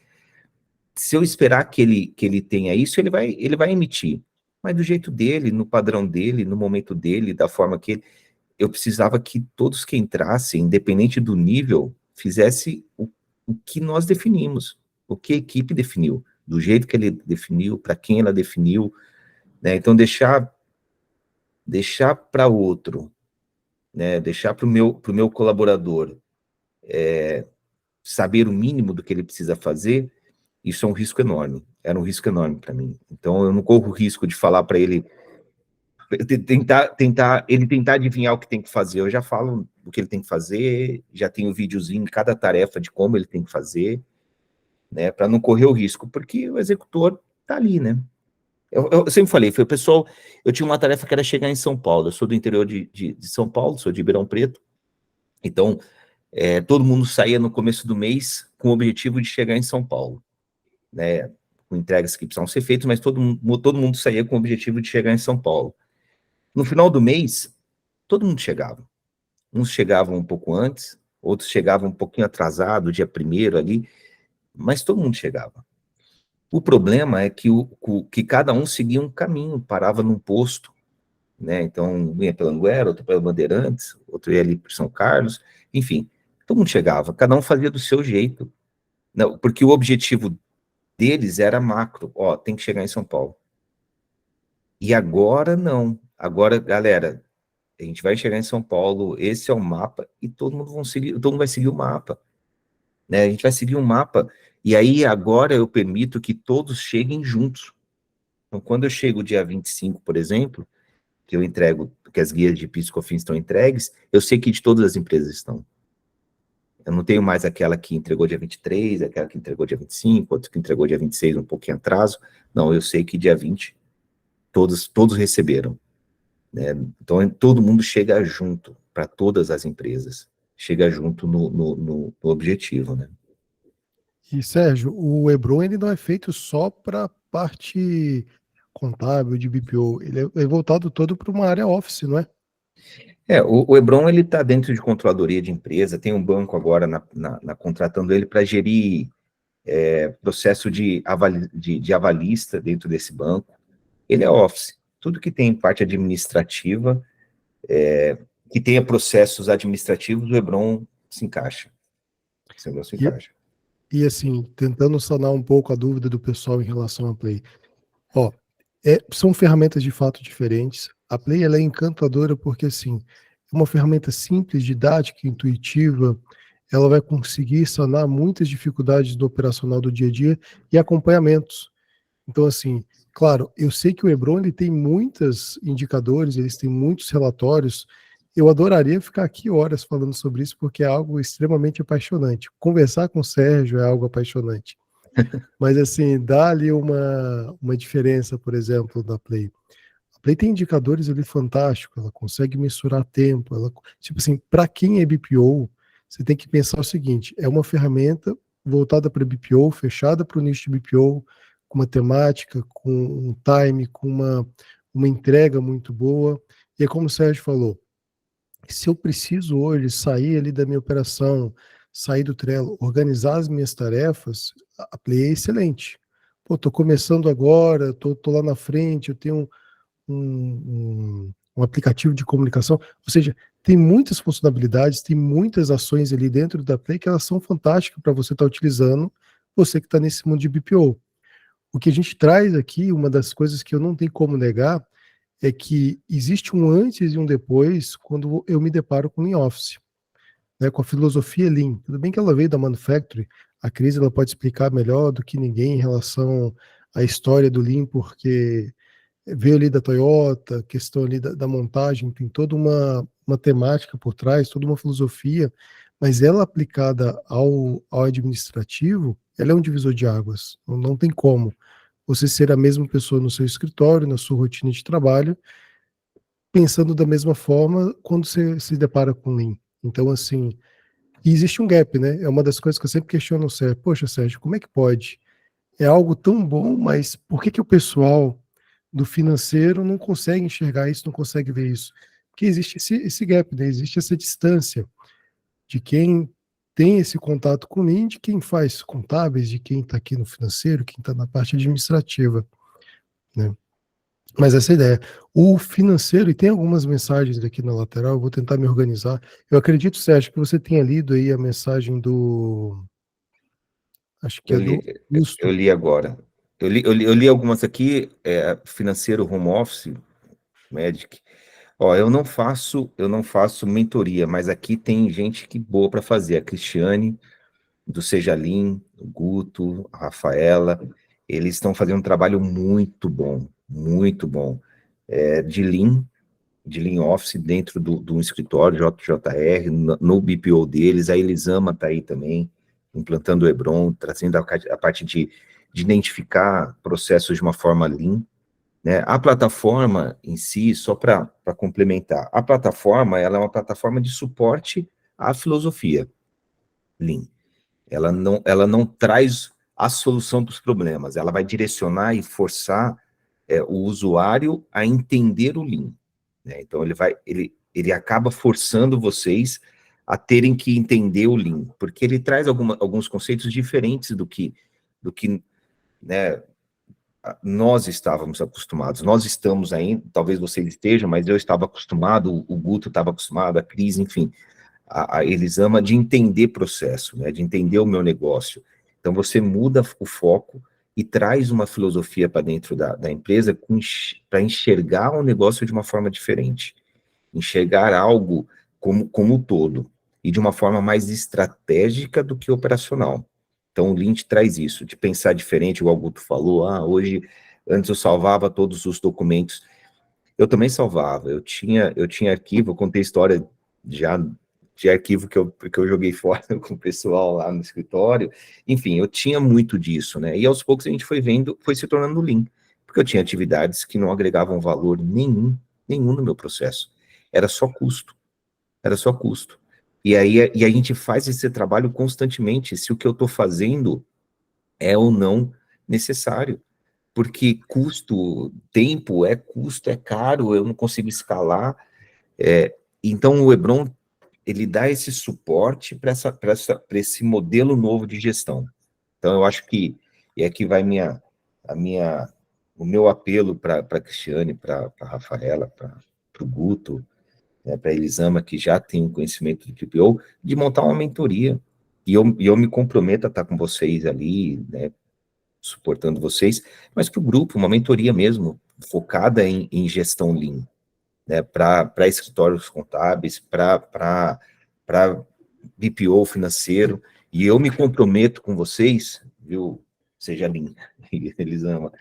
Se eu esperar que ele tenha isso, ele vai emitir, mas do jeito dele, no padrão dele, no momento dele, da forma que ele... Eu precisava que todos que entrassem, independente do nível, fizesse o que nós definimos, o que a equipe definiu, do jeito que ele definiu, para quem ela definiu, né? Então, deixar para outro, né? Deixar para o meu colaborador saber o mínimo do que ele precisa fazer, isso é um risco enorme, era um risco enorme para mim. Então, eu não corro o risco de falar para ele, tentar adivinhar o que tem que fazer. Eu já falo o que ele tem que fazer, já tenho um videozinho em cada tarefa de como ele tem que fazer, né, para não correr o risco, porque o executor tá ali, né. Eu sempre falei, foi o pessoal, eu tinha uma tarefa que era chegar em São Paulo, eu sou do interior de São Paulo, sou de Ribeirão Preto, então, todo mundo saía no começo do mês com o objetivo de chegar em São Paulo, né, com entregas que precisavam ser feitas, mas todo mundo saía com o objetivo de chegar em São Paulo. No final do mês, todo mundo chegava. Uns chegavam um pouco antes, outros chegavam um pouquinho atrasado, dia 1º ali, mas todo mundo chegava. O problema é que cada um seguia um caminho, parava num posto, né? Então, um ia pela Anguera, outro pela Bandeirantes, outro ia ali para São Carlos, enfim, todo mundo chegava, cada um fazia do seu jeito. Não, porque o objetivo deles era macro, tem que chegar em São Paulo. E agora não. Agora, galera, a gente vai chegar em São Paulo, esse é o mapa, e todo mundo vai seguir o mapa, né? A gente vai seguir um mapa, e aí agora eu permito que todos cheguem juntos. Então, quando eu chego dia 25, por exemplo, que eu entrego, que as guias de PIS e COFINS estão entregues, eu sei que de todas as empresas estão. Eu não tenho mais aquela que entregou dia 23, aquela que entregou dia 25, outra que entregou dia 26, um pouquinho atraso. Não, eu sei que dia 20, todos receberam. Né? Então, todo mundo chega junto, para todas as empresas, chega junto no objetivo, né? E, Sérgio, o Hebron ele não é feito só para parte contábil, de BPO, ele é voltado todo para uma área Office, não é? O Hebron, ele está dentro de controladoria de empresa, tem um banco agora contratando ele para gerir processo de avalista dentro desse banco. Ele é Office. Tudo que tem parte administrativa, que tenha processos administrativos, o Hebron se encaixa. Esse negócio se encaixa. E assim, tentando sanar um pouco a dúvida do pessoal em relação à Play. São ferramentas de fato diferentes. A Play, ela é encantadora porque, assim, é uma ferramenta simples, didática, intuitiva. Ela vai conseguir sanar muitas dificuldades do operacional do dia a dia e acompanhamentos. Então, assim, claro, eu sei que o Hebron ele tem muitos indicadores, eles têm muitos relatórios. Eu adoraria ficar aqui horas falando sobre isso, porque é algo extremamente apaixonante. Conversar com o Sérgio é algo apaixonante. Mas, assim, dá ali uma diferença, por exemplo, da Play. A Play tem indicadores ali fantásticos, ela consegue mensurar tempo. Tipo assim, para quem é BPO, você tem que pensar o seguinte: é uma ferramenta voltada para BPO, fechada para o nicho de BPO, com uma temática, com um time, com uma entrega muito boa. E é como o Sérgio falou, se eu preciso hoje sair ali da minha operação, sair do Trello, organizar as minhas tarefas, a Play é excelente. Pô, tô começando agora, tô lá na frente, eu tenho um aplicativo de comunicação, ou seja, tem muitas funcionalidades, tem muitas ações ali dentro da Play que elas são fantásticas para você estar utilizando, você que está nesse mundo de BPO. O que a gente traz aqui, uma das coisas que eu não tenho como negar, é que existe um antes e um depois quando eu me deparo com o Lean Office, né, com a filosofia Lean. Tudo bem que ela veio da Manufactory, a Cris ela pode explicar melhor do que ninguém em relação à história do Lean, porque veio ali da Toyota, questão ali da montagem, tem toda uma temática por trás, toda uma filosofia, mas ela aplicada ao administrativo, ela é um divisor de águas, não tem como você ser a mesma pessoa no seu escritório, na sua rotina de trabalho, pensando da mesma forma quando você se depara com Lean. Então, assim, e existe um gap, né? É uma das coisas que eu sempre questiono o Sérgio. Poxa, Sérgio, como é que pode? É algo tão bom, mas por que o pessoal do financeiro não consegue enxergar isso, não consegue ver isso? Porque existe esse gap, né? Existe essa distância de quem tem esse contato com o Lean, de quem faz contábeis, de quem está aqui no financeiro, quem está na parte administrativa, né? Mas essa é a ideia. O financeiro, e tem algumas mensagens aqui na lateral, eu vou tentar me organizar. Eu acredito, Sérgio, que você tenha lido aí a mensagem do... Acho que Eu é do li, Justo. eu li agora. Eu li algumas aqui, financeiro, home office, Magic. Ó, eu não faço mentoria, mas aqui tem gente que boa para fazer. A Cristiane, do Sejalim, o Guto, a Rafaela, eles estão fazendo um trabalho muito bom, de Lean Office dentro do escritório JJR, no BPO deles. A Elisama está aí também, implantando o Hebron, trazendo a parte de identificar processos de uma forma Lean, né? A plataforma em si, só para complementar, a plataforma ela é uma plataforma de suporte à filosofia Lean. Ela não traz a solução para os problemas, ela vai direcionar e forçar o usuário a entender o Lean, né? Então ele acaba forçando vocês a terem que entender o Lean, porque ele traz alguns conceitos diferentes do que né, nós estávamos acostumados. Nós estamos ainda, talvez vocês estejam, mas eu estava acostumado, o Guto estava acostumado, a Cris, enfim, a Elisama, de entender processo, né, de entender o meu negócio. Então você muda o foco e traz uma filosofia para dentro da empresa para enxergar o negócio de uma forma diferente, enxergar algo como um todo, e de uma forma mais estratégica do que operacional. Então o Lean traz isso, de pensar diferente, igual o Guto falou, hoje, antes eu salvava todos os documentos, eu também salvava, eu tinha arquivo, eu contei história já de arquivo que eu joguei fora com o pessoal lá no escritório, enfim, eu tinha muito disso, né, e aos poucos a gente foi se tornando Lean, porque eu tinha atividades que não agregavam valor nenhum no meu processo, era só custo, e aí a gente faz esse trabalho constantemente, se o que eu estou fazendo é ou não necessário, porque tempo é custo, é caro, eu não consigo escalar. Então, o Hebron, ele dá esse suporte para esse modelo novo de gestão. Então, eu acho que, e aqui vai o meu apelo para a Cristiane, para a Rafaela, para o Guto, né, para a Elisama, que já tem um conhecimento do PPO, de montar uma mentoria. E eu me comprometo a estar com vocês ali, né, suportando vocês, mas para o grupo, uma mentoria mesmo, focada em gestão Lean, né, para escritórios contábeis, para BPO financeiro, e eu me comprometo com vocês, viu, seja Lean, Elisama,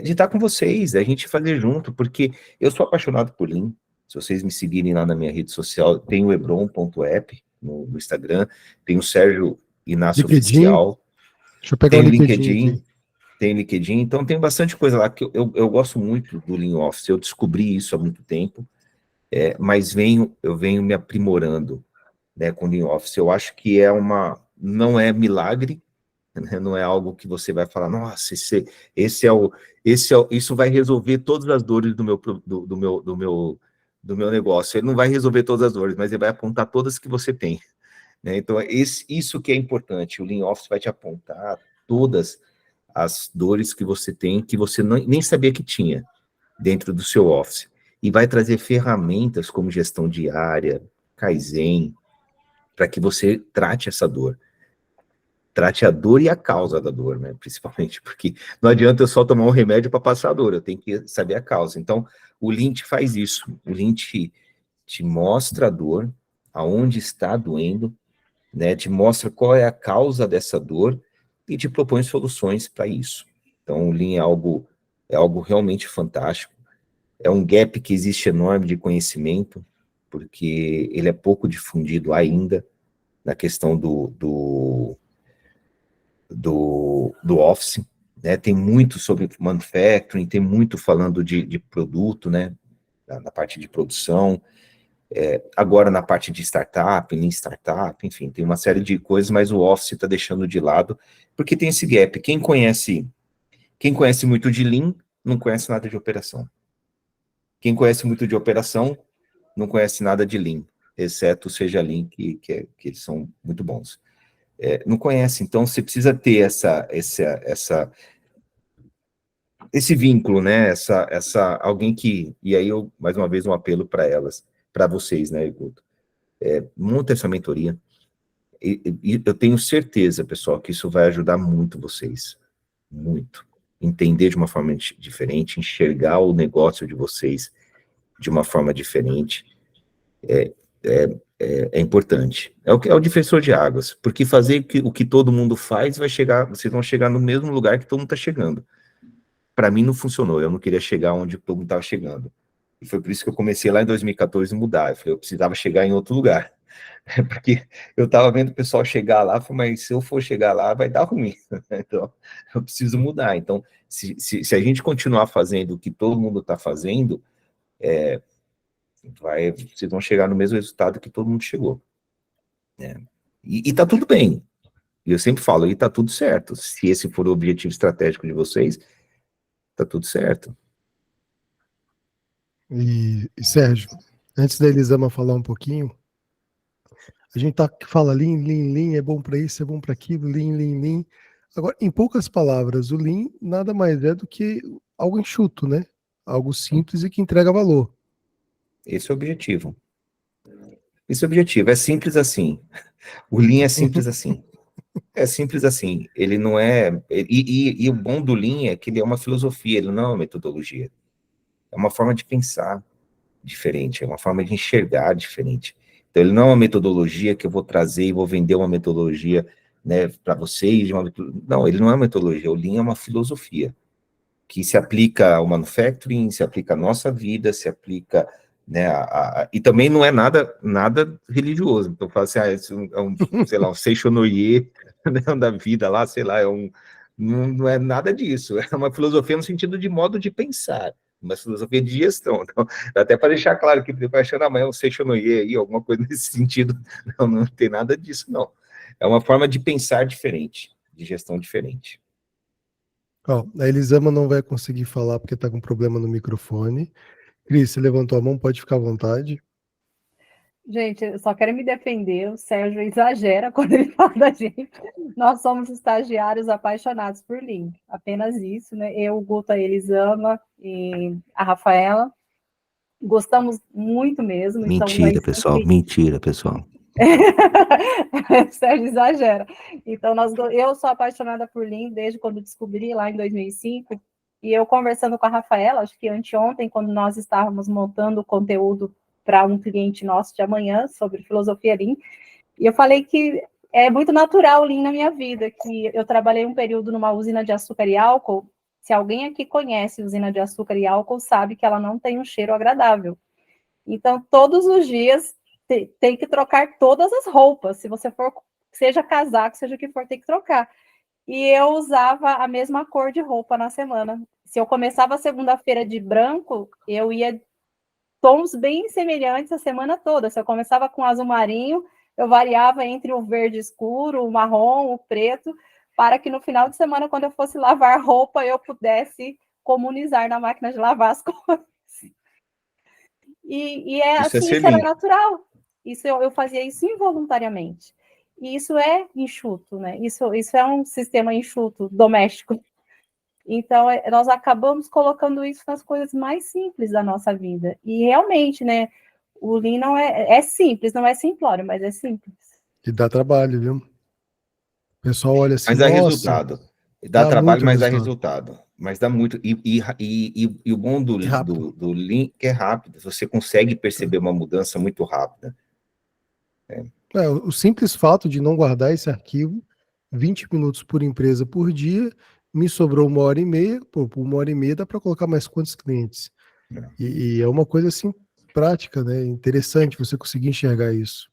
de estar com vocês, a gente fazer junto, porque eu sou apaixonado por Lean. Se vocês me seguirem lá na minha rede social, tem o hebron.app no Instagram, tem o Sérgio Inácio LinkedIn. Oficial, Deixa eu pegar tem o o LinkedIn. Tem LinkedIn, então tem bastante coisa lá que eu gosto muito do Lean Office, eu descobri isso há muito tempo, mas eu venho me aprimorando, né, com o Lean Office. Eu acho que não é milagre, né, não é algo que você vai falar, nossa, isso vai resolver todas as dores do meu negócio. Ele não vai resolver todas as dores, mas ele vai apontar todas que você tem, né? Então, isso que é importante, o Lean Office vai te apontar todas as dores que você tem, que você nem sabia que tinha dentro do seu Office, e vai trazer ferramentas como gestão diária, Kaizen, para que você trate essa dor. Trate a dor e a causa da dor, né? Principalmente, porque não adianta eu só tomar um remédio para passar a dor, eu tenho que saber a causa. Então, o Lean te faz isso, o Lean te mostra a dor, aonde está doendo, né? Te mostra qual é a causa dessa dor e te propõe soluções para isso. Então, o Lean é algo realmente fantástico. É um gap que existe enorme de conhecimento, porque ele é pouco difundido ainda na questão do Office, né? Tem muito sobre manufacturing, tem muito falando de produto, né? Na parte de produção, agora na parte de startup, Lean Startup, enfim, tem uma série de coisas, mas o Office está deixando de lado, porque tem esse gap. Quem conhece muito de Lean, não conhece nada de operação. Quem conhece muito de operação, não conhece nada de Lean, exceto o Seja Lean, que eles são muito bons. Não conhece, então você precisa ter esse vínculo, né? Alguém que, e aí eu, mais uma vez, um apelo para elas, para vocês, né, Guto? Monta essa mentoria, e eu tenho certeza, pessoal, que isso vai ajudar muito vocês, muito. Entender de uma forma diferente, enxergar o negócio de vocês de uma forma diferente, é importante. É o diferenciador de águas, porque fazer o que todo mundo faz, vocês vão chegar no mesmo lugar que todo mundo está chegando. Para mim não funcionou, eu não queria chegar onde todo mundo estava chegando. E foi por isso que eu comecei lá em 2014 a mudar. Eu falei, eu precisava chegar em outro lugar. Porque eu estava vendo o pessoal chegar lá, falei, mas se eu for chegar lá, vai dar ruim. Então, eu preciso mudar. Então, se a gente continuar fazendo o que todo mundo está fazendo, vocês vão chegar no mesmo resultado que todo mundo chegou. Né? E tá tudo bem. E eu sempre falo, e tá tudo certo. Se esse for o objetivo estratégico de vocês, tá tudo certo. E Sérgio, antes da Elisama falar um pouquinho, a gente fala Lean, Lean, Lean, é bom para isso, é bom para aquilo, Lean, Lean, Lean. Agora, em poucas palavras, o Lean nada mais é do que algo enxuto, né? Algo simples e que entrega valor. Esse é o objetivo. Esse é o objetivo. É simples assim. O Lean é simples assim. É simples assim. Ele não é... E o bom do Lean é que ele é uma filosofia, ele não é uma metodologia. É uma forma de pensar diferente, é uma forma de enxergar diferente. Então, ele não é uma metodologia que eu vou trazer e vou vender uma metodologia, né, para vocês. Não, ele não é uma metodologia. O Lean é uma filosofia que se aplica ao manufacturing, se aplica à nossa vida, se aplica, né, e também não é nada religioso. Então, eu falo assim, isso é sei lá, um Seishonoye, né, da vida lá, sei lá, não é nada disso. É uma filosofia no sentido de modo de pensar, uma filosofia de gestão. Então, até para deixar claro que vai achando amanhã um Seishonoye aí, alguma coisa nesse sentido, não tem nada disso, não. É uma forma de pensar diferente, de gestão diferente. Ó, a Elisama não vai conseguir falar porque está com problema no microfone. Cris, você levantou a mão, pode ficar à vontade. Gente, eu só quero me defender. O Sérgio exagera quando ele fala da gente. Nós somos estagiários apaixonados por Lean. Apenas isso, né? Eu, o Guto, a Elisama e a Rafaela. Gostamos muito mesmo. Mentira, pessoal. Mentira, pessoal. Sérgio exagera. Então, eu sou apaixonada por Lean desde quando descobri lá em 2005. E eu conversando com a Rafaela, acho que anteontem, quando nós estávamos montando o conteúdo para um cliente nosso de amanhã sobre filosofia Lean, e eu falei que é muito natural o Lean na minha vida, que eu trabalhei um período numa usina de açúcar e álcool. Se alguém aqui conhece usina de açúcar e álcool, sabe que ela não tem um cheiro agradável. Então, todos os dias tem que trocar todas as roupas. Se você for, seja casaco, seja o que for, tem que trocar. E eu usava a mesma cor de roupa na semana. Se eu começava a segunda-feira de branco, eu ia tons bem semelhantes a semana toda. Se eu começava com azul marinho, eu variava entre o verde escuro, o marrom, o preto, para que no final de semana, quando eu fosse lavar roupa, eu pudesse comunizar na máquina de lavar as cores. E Isso assim, isso era natural. Isso eu fazia isso involuntariamente. E isso é enxuto, né? Isso é um sistema enxuto, doméstico. Então, nós acabamos colocando isso nas coisas mais simples da nossa vida. E realmente, né? O Lean não é simples, não é simplório, mas é simples. E dá trabalho, viu? O pessoal olha assim, Mas dá nossa, resultado. Dá trabalho, muito mas dá resultado. resultado. Mas dá muito. E o bom do Rápido. Lean é rápido. Você consegue perceber uma mudança muito rápida. O simples fato de não guardar esse arquivo, 20 minutos por empresa por dia, me sobrou 1h30, pô, por 1h30 dá para colocar mais quantos clientes? E é uma coisa assim, prática, né? Interessante você conseguir enxergar isso.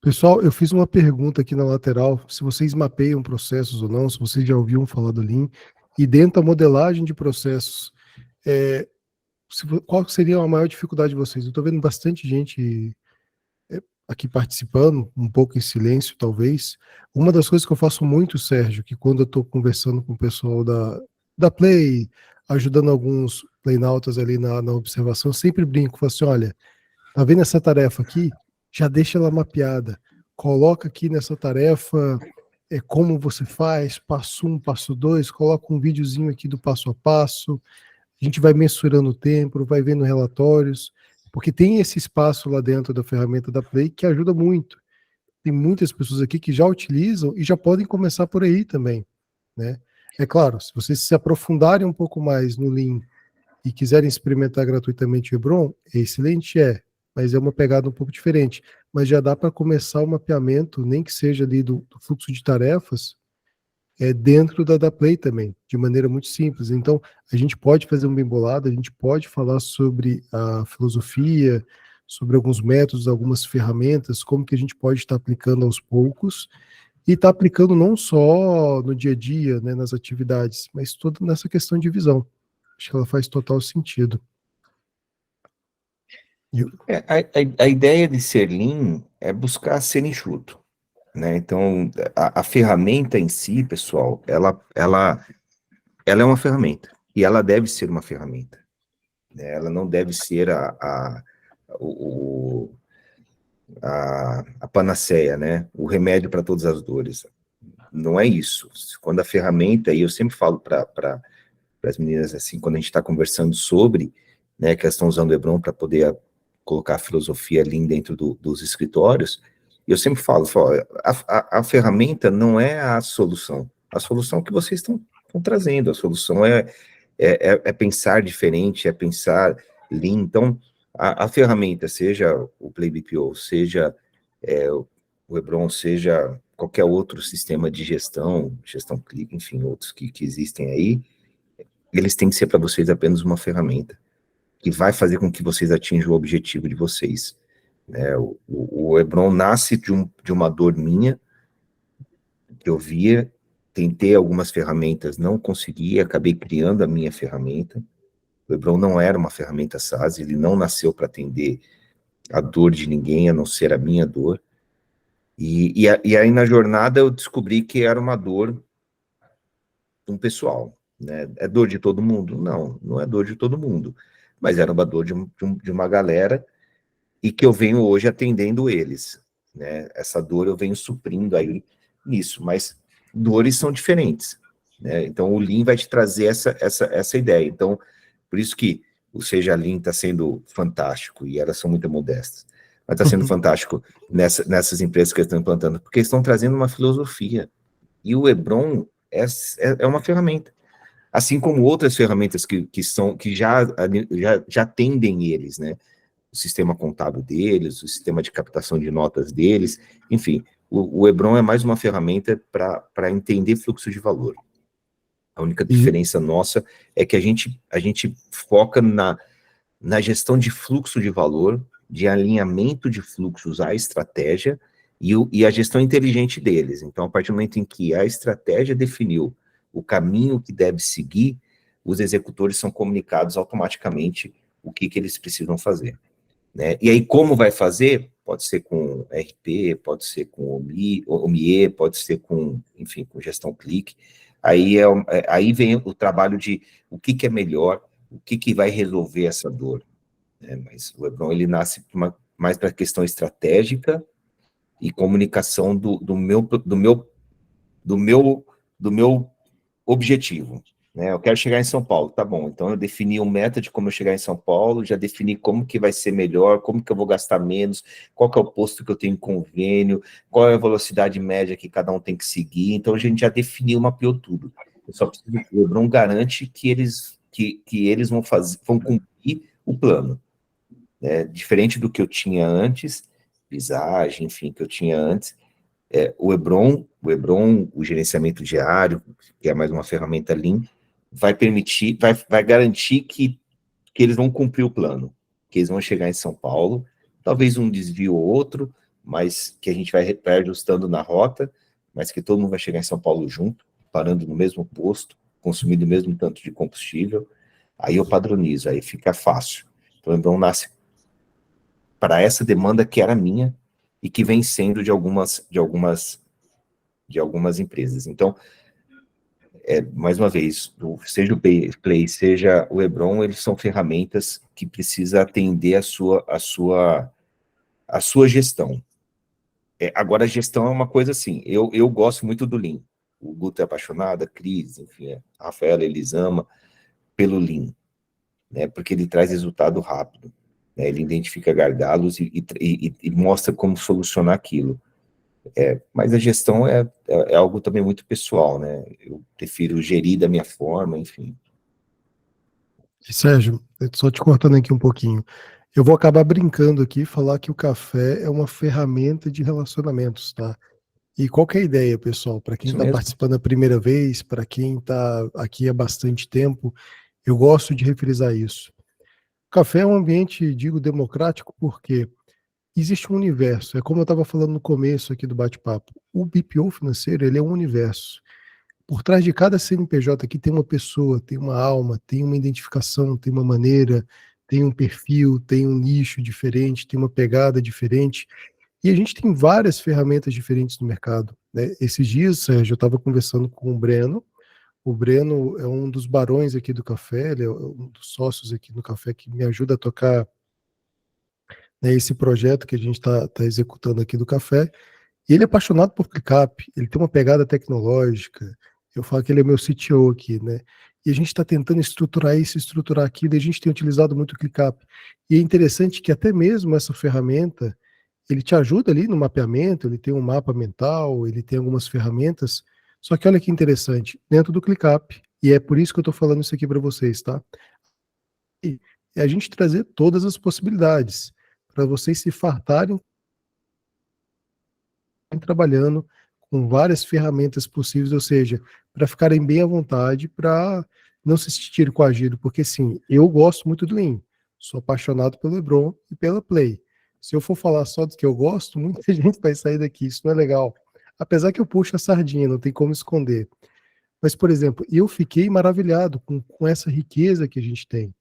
Pessoal, eu fiz uma pergunta aqui na lateral, se vocês mapeiam processos ou não, se vocês já ouviram falar do Lean, e dentro da modelagem de processos, qual seria a maior dificuldade de vocês? Eu estou vendo bastante gente aqui participando, um pouco em silêncio, talvez. Uma das coisas que eu faço muito, Sérgio, que quando eu estou conversando com o pessoal da Play, ajudando alguns playnautas ali na observação, eu sempre brinco, falo assim, olha, tá vendo essa tarefa aqui? Já deixa ela mapeada. Coloca aqui nessa tarefa como você faz, passo 1, passo 2, coloca um videozinho aqui do passo a passo, a gente vai mensurando o tempo, vai vendo relatórios, porque tem esse espaço lá dentro da ferramenta da Play que ajuda muito. Tem muitas pessoas aqui que já utilizam e já podem começar por aí também, né? É claro, se vocês se aprofundarem um pouco mais no Lean e quiserem experimentar gratuitamente o Hebron, é excelente, mas é uma pegada um pouco diferente. Mas já dá para começar o mapeamento, nem que seja ali do fluxo de tarefas, dentro da Play também, de maneira muito simples. Então, a gente pode fazer um bem bolado, a gente pode falar sobre a filosofia, sobre alguns métodos, algumas ferramentas, como que a gente pode estar aplicando aos poucos, e estar aplicando não só no dia a dia, né, nas atividades, mas toda nessa questão de visão. Acho que ela faz total sentido. A ideia de ser Lean é buscar ser enxuto, né? Então, a ferramenta em si, pessoal, ela é uma ferramenta, e ela deve ser uma ferramenta, né? Ela não deve ser a panaceia, né? O remédio para todas as dores. Não é isso. Quando a ferramenta, e eu sempre falo para as meninas assim, quando a gente está conversando sobre, né, que elas estão usando o Hebron para poder colocar a filosofia Lean dentro dos escritórios, eu sempre falo a ferramenta não é a solução que vocês estão trazendo, a solução é pensar diferente, é pensar Lean. Então, a ferramenta, seja o Play BPO, seja o Hebron, seja qualquer outro sistema de gestão clique, enfim, outros que existem aí, eles têm que ser para vocês apenas uma ferramenta que vai fazer com que vocês atinjam o objetivo de vocês. O Hebron nasce de uma dor minha, que eu via, tentei algumas ferramentas, não consegui, acabei criando a minha ferramenta. O Hebron não era uma ferramenta SaaS, ele não nasceu para atender a dor de ninguém, a não ser a minha dor. E aí na jornada eu descobri que era uma dor de um pessoal, né? É dor de todo mundo? Não, não é dor de todo mundo, mas era uma dor de uma galera, e que eu venho hoje atendendo eles, né? Essa dor eu venho suprindo aí nisso, mas dores são diferentes, né? Então o Lean vai te trazer essa ideia. Então, por isso que o Seja Lean está sendo fantástico, e elas são muito modestas, mas está sendo fantástico nessas empresas que estão implantando, porque estão trazendo uma filosofia, e o Hebron é uma ferramenta, assim como outras ferramentas que já atendem eles, né? O sistema contábil deles, o sistema de captação de notas deles, enfim, o Hebron é mais uma ferramenta para entender fluxo de valor. A única diferença nossa é que a gente foca na gestão de fluxo de valor, de alinhamento de fluxos à estratégia e a gestão inteligente deles. Então, a partir do momento em que a estratégia definiu o caminho que deve seguir, os executores são comunicados automaticamente o que eles precisam fazer, né? E aí, como vai fazer? Pode ser com RP, pode ser com OMIE, pode ser com, enfim, com gestão clique. Aí vem o trabalho de o que é melhor, o que vai resolver essa dor, né? Mas o Hebron, ele nasce mais para a questão estratégica e comunicação do meu objetivo, né? Eu quero chegar em São Paulo, tá bom, então eu defini um meta de como eu chegar em São Paulo, já defini como que vai ser melhor, como que eu vou gastar menos, qual que é o posto que eu tenho em convênio, qual é a velocidade média que cada um tem que seguir, então a gente já definiu, mapeou tudo. Eu só preciso, o Hebron garante que eles vão cumprir o plano, né? Diferente do que eu tinha antes, visagem, enfim, que eu tinha antes, o Hebron, o gerenciamento diário, que é mais uma ferramenta Lean, vai garantir que eles vão cumprir o plano, que eles vão chegar em São Paulo, talvez um desvio ou outro, mas que a gente vai ajustando na rota, mas que todo mundo vai chegar em São Paulo junto, parando no mesmo posto, consumindo o mesmo tanto de combustível. Aí eu padronizo, aí fica fácil. Então o Hebron nasce para essa demanda que era minha e que vem sendo de algumas empresas. Então, mais uma vez, seja o Play, seja o Hebron, eles são ferramentas que precisam atender a sua gestão. Agora, a gestão é uma coisa assim, eu gosto muito do Lean. O Guto é apaixonado, a Cris, enfim, a Rafaela, eles amam pelo Lean, né, porque ele traz resultado rápido, né, ele identifica gargalos e mostra como solucionar aquilo. Mas a gestão é algo também muito pessoal, né? Eu prefiro gerir da minha forma, enfim. Sérgio, só te cortando aqui um pouquinho. Eu vou acabar brincando aqui e falar que o café é uma ferramenta de relacionamentos, tá? E qual que é a ideia, pessoal? Para quem Isso está mesmo. participando a primeira vez, para quem está aqui há bastante tempo, eu gosto de refrisar isso. O café é um ambiente, digo, democrático, porque existe um universo. É como eu estava falando no começo aqui do bate-papo. O BPO financeiro, ele é um universo. Por trás de cada CNPJ aqui tem uma pessoa, tem uma alma, tem uma identificação, tem uma maneira, tem um perfil, tem um nicho diferente, tem uma pegada diferente. E a gente tem várias ferramentas diferentes no mercado, né? Esses dias, Sérgio, eu estava conversando com o Breno. O Breno é um dos barões aqui do café, ele é um dos sócios aqui no café que me ajuda a tocar, né, esse projeto que a gente está executando aqui do café. E ele é apaixonado por ClickUp, ele tem uma pegada tecnológica. Eu falo que ele é meu CTO aqui, né? E a gente está tentando estruturar isso, estruturar aquilo, e a gente tem utilizado muito o ClickUp. E é interessante que até mesmo essa ferramenta, ele te ajuda ali no mapeamento, ele tem um mapa mental, ele tem algumas ferramentas. Só que olha que interessante, dentro do ClickUp, e é por isso que eu estou falando isso aqui para vocês, tá? E é a gente trazer todas as possibilidades, para vocês se fartarem trabalhando com várias ferramentas possíveis, ou seja, para ficarem bem à vontade, para não se sentir coagido, porque sim, eu gosto muito do Lean, sou apaixonado pelo Hebron e pela Play. Se eu for falar só do que eu gosto, muita gente vai sair daqui, isso não é legal. Apesar que eu puxo a sardinha, não tem como esconder. Mas, por exemplo, eu fiquei maravilhado com essa riqueza que a gente tem.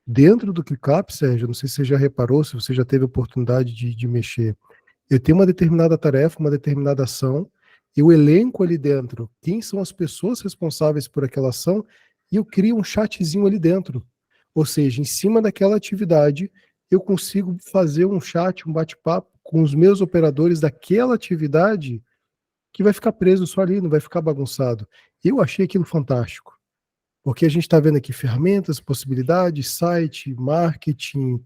Dentro do ClickUp, Sérgio, não sei se você já reparou, se você já teve a oportunidade de mexer, Eu tenho uma determinada tarefa, uma determinada ação, eu elenco ali dentro quem são as pessoas responsáveis por aquela ação e eu crio um chatzinho ali dentro. Ou seja, em cima daquela atividade, eu consigo fazer um chat, um bate-papo com os meus operadores daquela atividade que vai ficar preso só ali, não vai ficar bagunçado. Eu achei aquilo fantástico, porque a gente está vendo aqui ferramentas, possibilidades, site, marketing,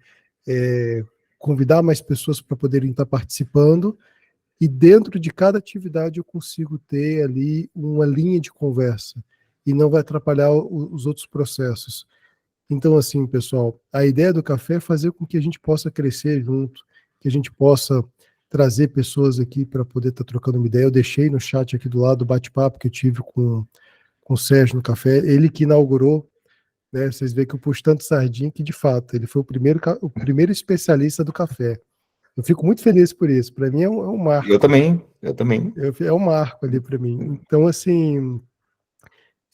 convidar mais pessoas para poderem estar participando, e dentro de cada atividade eu consigo ter ali uma linha de conversa, e não vai atrapalhar os outros processos. Então, assim, pessoal, a ideia do café é fazer com que a gente possa crescer junto, que a gente possa trazer pessoas aqui para poder estar trocando uma ideia. Eu deixei no chat aqui do lado o bate-papo que eu tive com o Sérgio no café, ele que inaugurou, né? Vocês veem que eu puxo tanto sardinha que, de fato, ele foi o primeiro especialista do café. Eu fico muito feliz por isso. Para mim é um marco. Eu também. É um marco ali para mim. Então, assim,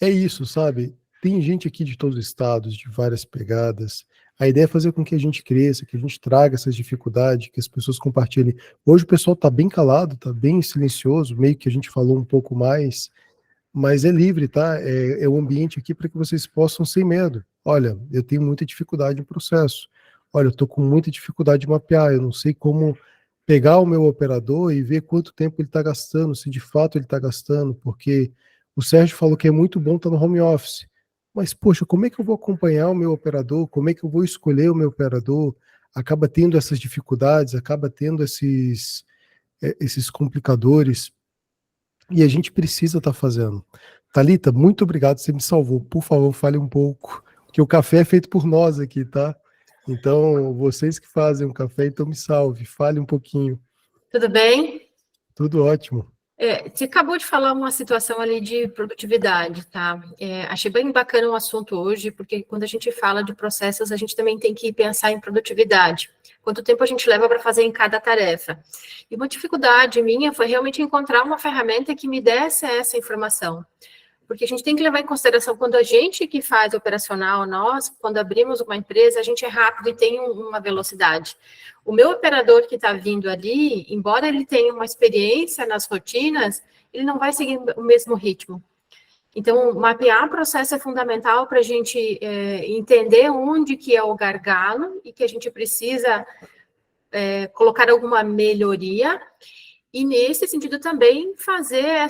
é isso, sabe? Tem gente aqui de todos os estados, de várias pegadas. A ideia é fazer com que a gente cresça, que a gente traga essas dificuldades, que as pessoas compartilhem. Hoje o pessoal está bem calado, está bem silencioso, meio que a gente falou um pouco mais, mas é livre, tá? É um ambiente aqui para que vocês possam sem medo. Olha, eu tenho muita dificuldade no processo. Olha, eu estou com muita dificuldade de mapear, eu não sei como pegar o meu operador e ver quanto tempo ele está gastando, se de fato ele está gastando, porque o Sérgio falou que é muito bom estar no home office. Mas, poxa, como é que eu vou acompanhar o meu operador? Como é que eu vou escolher o meu operador? Acaba tendo essas dificuldades, acaba tendo esses complicadores. E a gente precisa estar fazendo. Thalita, muito obrigado, você me salvou. Por favor, fale um pouco, que o café é feito por nós aqui, tá? Então, vocês que fazem o café, então me salve, fale um pouquinho. Tudo bem? Tudo ótimo. Você acabou de falar uma situação ali de produtividade, tá? Achei bem bacana o assunto hoje, porque quando a gente fala de processos, a gente também tem que pensar em produtividade. Quanto tempo a gente leva para fazer em cada tarefa? E uma dificuldade minha foi realmente encontrar uma ferramenta que me desse essa informação. Porque a gente tem que levar em consideração, quando a gente que faz operacional, nós, quando abrimos uma empresa, a gente é rápido e tem uma velocidade. O meu operador que está vindo ali, embora ele tenha uma experiência nas rotinas, ele não vai seguir o mesmo ritmo. Então, mapear o processo é fundamental para a gente entender onde que é o gargalo e que a gente precisa colocar alguma melhoria. E, nesse sentido, também fazer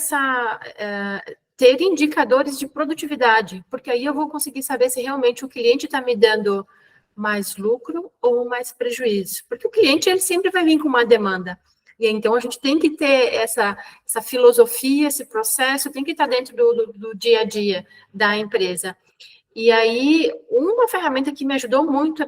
ter indicadores de produtividade, porque aí eu vou conseguir saber se realmente o cliente está me dando mais lucro ou mais prejuízo, porque o cliente ele sempre vai vir com uma demanda, e então a gente tem que ter essa filosofia, esse processo, tem que estar dentro do dia a dia da empresa. E aí, uma ferramenta que me ajudou muito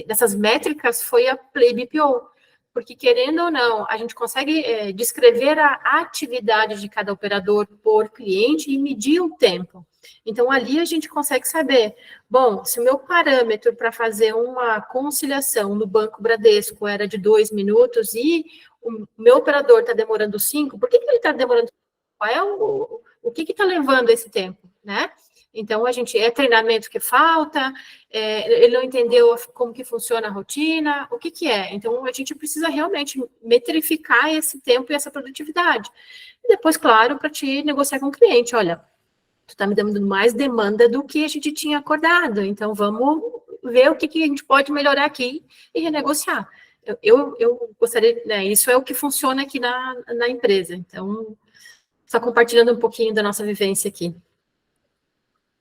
nessas métricas foi a Play BPO, porque, querendo ou não, a gente consegue descrever a atividade de cada operador por cliente e medir o tempo. Então, ali a gente consegue saber, bom, se o meu parâmetro para fazer uma conciliação no Banco Bradesco era de 2 minutos e o meu operador está demorando 5, por que ele está demorando? Qual é o que está levando esse tempo, né? Então, a gente, treinamento que falta, ele não entendeu como que funciona a rotina, o que é? Então, a gente precisa realmente metrificar esse tempo e essa produtividade. E depois, claro, para te negociar com o cliente, olha, tu está me dando mais demanda do que a gente tinha acordado, então vamos ver o que a gente pode melhorar aqui e renegociar. Eu gostaria, né, isso é o que funciona aqui na empresa, então, só compartilhando um pouquinho da nossa vivência aqui.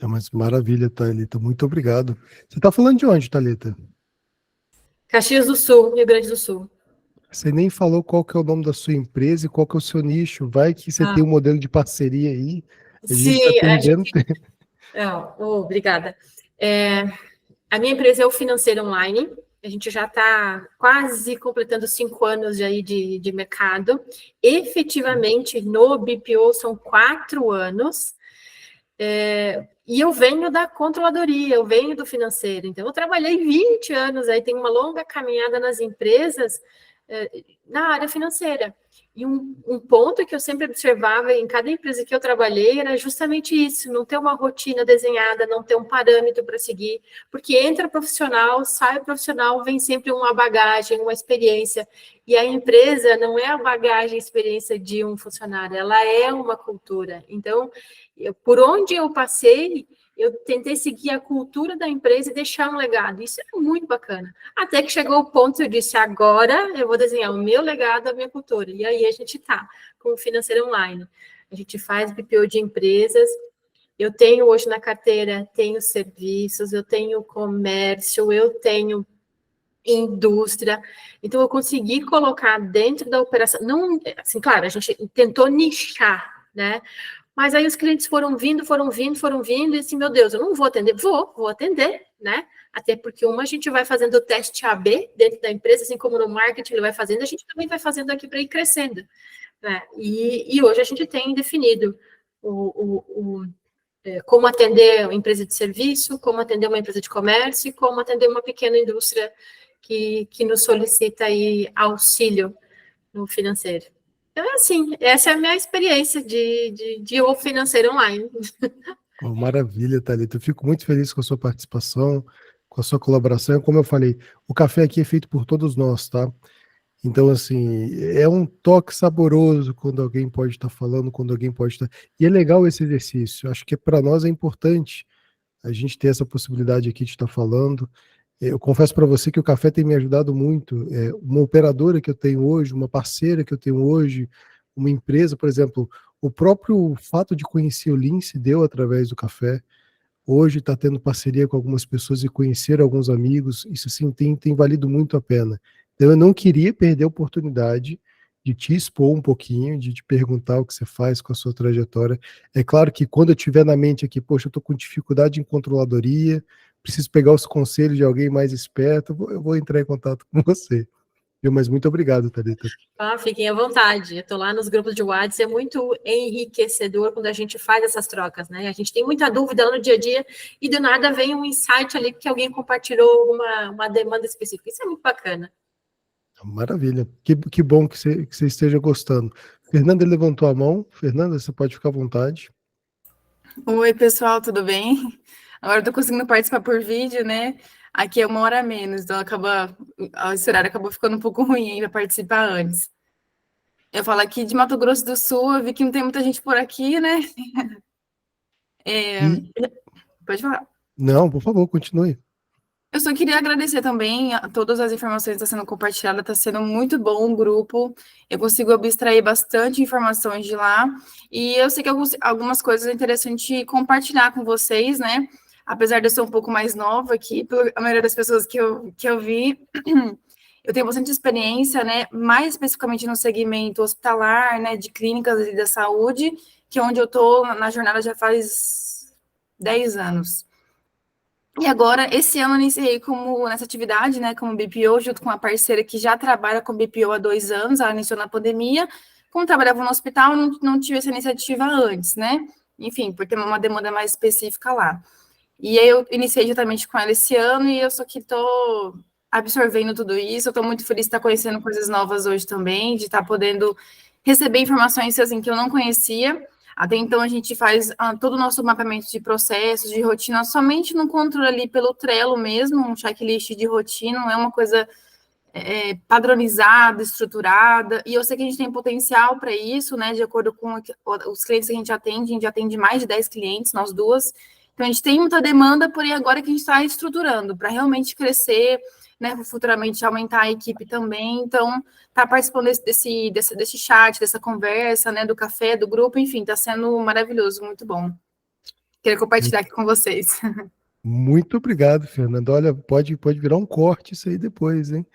Mas maravilha, Thalita, muito obrigado. Você está falando de onde, Thalita? Caxias do Sul, Rio Grande do Sul. Você nem falou qual que é o nome da sua empresa e qual que é o seu nicho. Vai que você tem um modelo de parceria aí. A gente está perdendo tempo. Obrigada. A minha empresa é o Financeiro Online. A gente já está quase completando 5 anos aí de mercado. Efetivamente, no BPO são 4 anos. E eu venho da controladoria, eu venho do financeiro. Então, eu trabalhei 20 anos, aí tenho uma longa caminhada nas empresas, na área financeira. E um ponto que eu sempre observava em cada empresa que eu trabalhei era justamente isso, não ter uma rotina desenhada, não ter um parâmetro para seguir, porque entra profissional, sai profissional, vem sempre uma bagagem, uma experiência, e a empresa não é a bagagem, a experiência de um funcionário, ela é uma cultura. Então, por onde eu passei, eu tentei seguir a cultura da empresa e deixar um legado. Isso é muito bacana. Até que chegou o ponto que eu disse, agora eu vou desenhar o meu legado, a minha cultura. E aí a gente está com o Financeiro Online. A gente faz BPO de empresas. Eu tenho hoje na carteira, tenho serviços, eu tenho comércio, eu tenho indústria. Então, eu consegui colocar dentro da operação... Não, assim, claro, a gente tentou nichar, né? Mas aí os clientes foram vindo, e assim, meu Deus, eu não vou atender. Vou atender, né? Até porque a gente vai fazendo o teste AB dentro da empresa, assim como no marketing ele vai fazendo, a gente também vai fazendo aqui para ir crescendo, né? E hoje a gente tem definido como atender uma empresa de serviço, como atender uma empresa de comércio e como atender uma pequena indústria que nos solicita aí auxílio no financeiro. Então, é assim, essa é a minha experiência de o Financeiro Online. Oh, maravilha, Thalita. Eu fico muito feliz com a sua participação, com a sua colaboração. Como eu falei, o café aqui é feito por todos nós, tá? Então, assim, é um toque saboroso quando alguém pode estar falando, quando alguém pode estar. E é legal esse exercício. Acho que para nós é importante a gente ter essa possibilidade aqui de estar falando. Eu confesso para você que o café tem me ajudado muito. Uma operadora que eu tenho hoje, uma parceira que eu tenho hoje, uma empresa, por exemplo, o próprio fato de conhecer o Lean se deu através do café. Hoje está tendo parceria com algumas pessoas e conhecer alguns amigos. Isso, assim, tem valido muito a pena. Então, eu não queria perder a oportunidade de te expor um pouquinho, de te perguntar o que você faz com a sua trajetória. É claro que quando eu tiver na mente aqui, poxa, eu estou com dificuldade em controladoria, preciso pegar os conselhos de alguém mais esperto, eu vou entrar em contato com você. Viu? Mas muito obrigado, Thalita. Fiquem à vontade. Eu estou lá nos grupos de WhatsApp, é muito enriquecedor quando a gente faz essas trocas, né? A gente tem muita dúvida lá no dia a dia e do nada vem um insight ali que alguém compartilhou uma demanda específica. Isso é muito bacana. Maravilha. Que bom que você esteja gostando. Fernanda levantou a mão. Fernanda, você pode ficar à vontade. Oi, pessoal, tudo bem? Agora eu tô conseguindo participar por vídeo, né? Aqui é 1 hora a menos, então esse horário acabou ficando um pouco ruim para participar antes. Eu falo aqui de Mato Grosso do Sul, eu vi que não tem muita gente por aqui, né? Pode falar. Não, por favor, continue. Eu só queria agradecer também a todas as informações que estão sendo compartilhadas, está sendo muito bom o grupo, eu consigo abstrair bastante informações de lá, e eu sei que algumas coisas é interessante compartilhar com vocês, né? Apesar de eu ser um pouco mais nova aqui, a maioria das pessoas que eu vi, eu tenho bastante experiência, né? Mais especificamente no segmento hospitalar, né? De clínicas e da saúde, que é onde eu estou na jornada já faz 10 anos. E agora, esse ano, eu iniciei nessa atividade, né, como BPO, junto com uma parceira que já trabalha com BPO há 2 anos, ela iniciou na pandemia. Como trabalhava no hospital, não tive essa iniciativa antes, né? Enfim, por ter uma demanda mais específica lá. E aí eu iniciei juntamente com ela esse ano e eu só que estou absorvendo tudo isso. Eu estou muito feliz de estar conhecendo coisas novas hoje também, de estar podendo receber informações assim que eu não conhecia. Até então, a gente faz todo o nosso mapeamento de processos, de rotina, somente no controle ali pelo Trello mesmo, um checklist de rotina, não é uma coisa padronizada, estruturada, e eu sei que a gente tem potencial para isso, né, de acordo com os clientes que a gente atende mais de 10 clientes, nós duas, então a gente tem muita demanda, porém agora que a gente está estruturando, para realmente crescer, né, futuramente aumentar a equipe também, então tá participando desse chat, dessa conversa, né, do café, do grupo, enfim, tá sendo maravilhoso, muito bom. Queria compartilhar aqui com vocês. Muito obrigado, Fernanda. Olha, pode virar um corte isso aí depois, hein?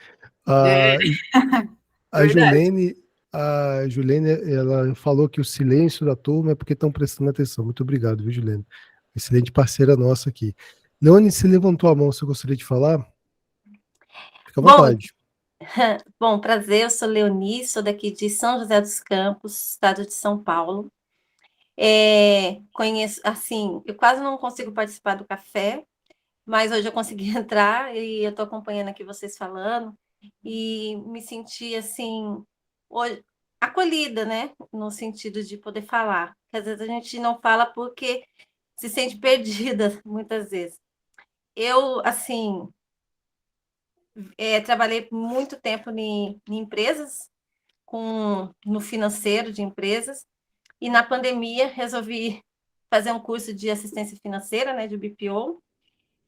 A Julene, ela falou que o silêncio da turma é porque estão prestando atenção. Muito obrigado, viu, Julene? Excelente parceira nossa aqui. Leone, você levantou a mão, você gostaria de falar? Fica à vontade. Bom, prazer, eu sou Leoni, sou daqui de São José dos Campos, estado de São Paulo. Conheço, assim, eu quase não consigo participar do café, mas hoje eu consegui entrar e eu estou acompanhando aqui vocês falando. e me senti, assim, acolhida, né? No sentido de poder falar. Porque às vezes a gente não fala porque se sente perdida, muitas vezes. Eu, assim, trabalhei muito tempo em empresas, no financeiro de empresas, e na pandemia resolvi fazer um curso de assistência financeira, né, de BPO,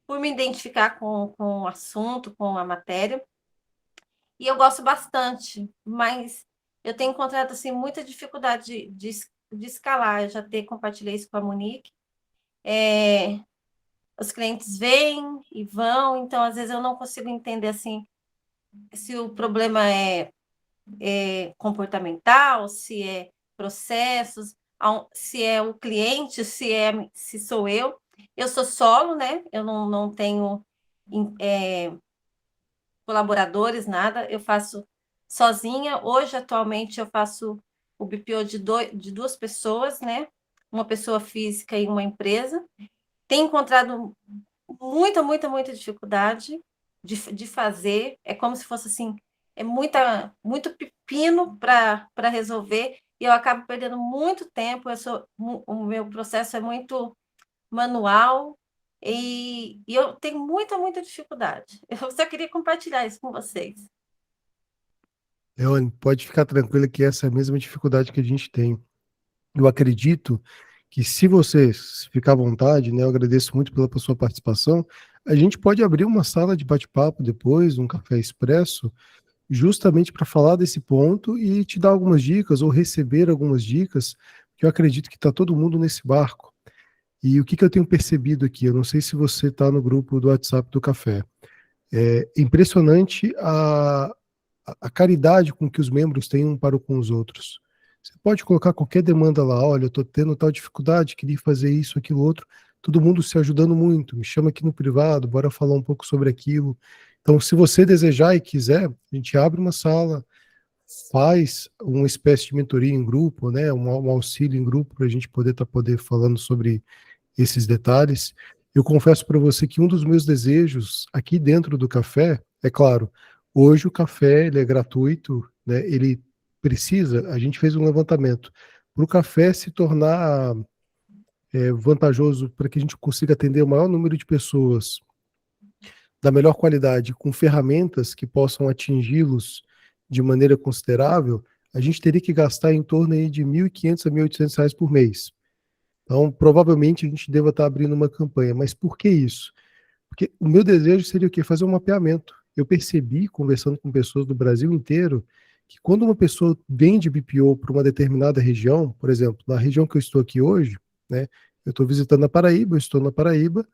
por me identificar com o assunto, com a matéria. E eu gosto bastante, mas eu tenho encontrado assim, muita dificuldade de escalar. Eu já até compartilhei isso com a Monique. Os clientes vêm e vão, então às vezes eu não consigo entender assim se o problema é comportamental, se é processos, se é o cliente, se sou eu. Eu sou solo, né? Eu não tenho colaboradores, nada. Eu faço sozinha. Hoje, atualmente, eu faço o BPO de 2 pessoas, né? Uma pessoa física e uma empresa. Tenho encontrado muita dificuldade de fazer. É como se fosse assim, muito pepino para resolver, e eu acabo perdendo muito tempo. O meu processo é muito manual, e eu tenho muita dificuldade. Eu só queria compartilhar isso com vocês. Leone, pode ficar tranquila que essa é a mesma dificuldade que a gente tem. Eu acredito que se você ficar à vontade, né, eu agradeço muito pela sua participação, a gente pode abrir uma sala de bate-papo depois, um café expresso, justamente para falar desse ponto e te dar algumas dicas ou receber algumas dicas, que eu acredito que está todo mundo nesse barco. E o que eu tenho percebido aqui, eu não sei se você está no grupo do WhatsApp do café, é impressionante a caridade com que os membros têm um para com os outros. Você pode colocar qualquer demanda lá, olha, eu estou tendo tal dificuldade, queria fazer isso, aquilo, outro, todo mundo se ajudando muito, me chama aqui no privado, bora falar um pouco sobre aquilo. Então, se você desejar e quiser, a gente abre uma sala, faz uma espécie de mentoria em grupo, né, um auxílio em grupo, para a gente poder falando sobre esses detalhes. Eu confesso para você que um dos meus desejos aqui dentro do café, é claro, hoje o café ele é gratuito, né, ele precisa, a gente fez um levantamento, para o café se tornar vantajoso para que a gente consiga atender o maior número de pessoas da melhor qualidade, com ferramentas que possam atingi-los de maneira considerável, a gente teria que gastar em torno aí de R$ 1.500 a R$ 1.800 por mês. Então, provavelmente a gente deva estar abrindo uma campanha. Mas por que isso? Porque o meu desejo seria o quê? Fazer um mapeamento. Eu percebi, conversando com pessoas do Brasil inteiro, que quando uma pessoa vende BPO para uma determinada região, por exemplo, na região que eu estou aqui hoje, né, eu estou visitando a Paraíba, eu estou na Paraíba,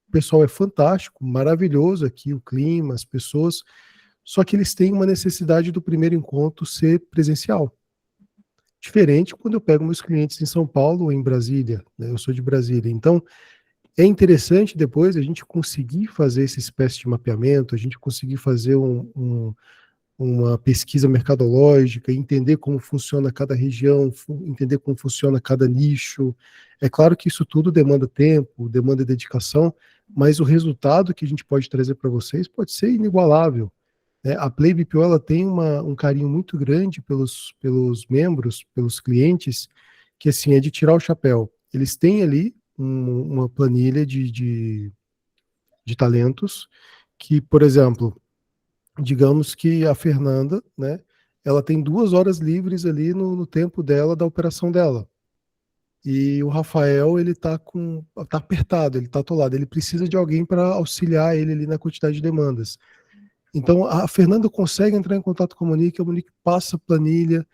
o pessoal é fantástico, maravilhoso aqui, o clima, as pessoas, só que eles têm uma necessidade do primeiro encontro ser presencial. Diferente quando eu pego meus clientes em São Paulo ou em Brasília, né? Eu sou de Brasília. Então, é interessante depois a gente conseguir fazer essa espécie de mapeamento, a gente conseguir fazer uma pesquisa mercadológica, entender como funciona cada região, entender como funciona cada nicho. É claro que isso tudo demanda tempo, demanda dedicação, mas o resultado que a gente pode trazer para vocês pode ser inigualável. A Play BPO ela tem um carinho muito grande pelos membros, pelos clientes, que assim, é de tirar o chapéu. Eles têm ali uma planilha de talentos que, por exemplo, digamos que a Fernanda, né, ela tem 2 horas livres ali no tempo dela, da operação dela. E o Rafael, ele tá apertado, ele tá atolado, ele precisa de alguém para auxiliar ele ali na quantidade de demandas. Então, a Fernanda consegue entrar em contato com a Monique passa a planilha,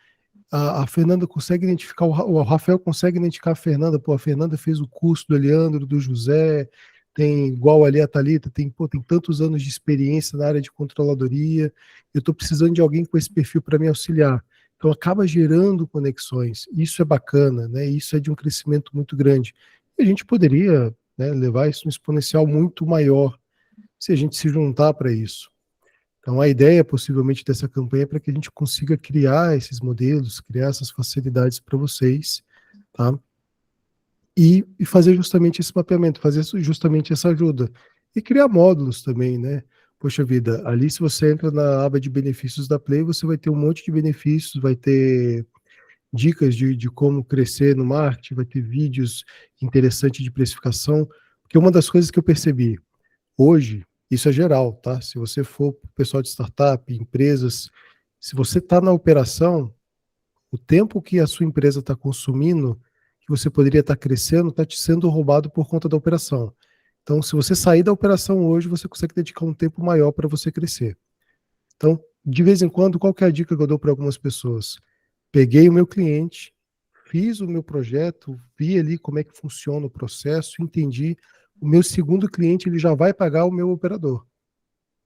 a Fernanda consegue identificar, o Rafael consegue identificar a Fernanda, a Fernanda fez o curso do Eliandro, do José, tem igual ali a Thalita, tem tantos anos de experiência na área de controladoria, eu estou precisando de alguém com esse perfil para me auxiliar. Então, acaba gerando conexões, isso é bacana, né? Isso é de um crescimento muito grande. E a gente poderia, né, levar isso um exponencial muito maior, se a gente se juntar para isso. Então, a ideia, possivelmente, dessa campanha é para que a gente consiga criar esses modelos, criar essas facilidades para vocês, tá? E fazer justamente esse mapeamento, fazer justamente essa ajuda. E criar módulos também, né? poxa vida, ali se você entra na aba de benefícios da Play, você vai ter um monte de benefícios, vai ter dicas de como crescer no marketing, vai ter vídeos interessantes de precificação, porque uma das coisas que eu percebi hoje, isso é geral, tá? Se você for pessoal de startup, empresas, se você está na operação, o tempo que a sua empresa está consumindo, que você poderia estar crescendo, está te sendo roubado por conta da operação. Então, se você sair da operação hoje, você consegue dedicar um tempo maior para você crescer. Então, de vez em quando, qual que é a dica que eu dou para algumas pessoas? Peguei o meu cliente, fiz o meu projeto, vi ali como é que funciona o processo, entendi. O meu segundo cliente, ele já vai pagar o meu operador.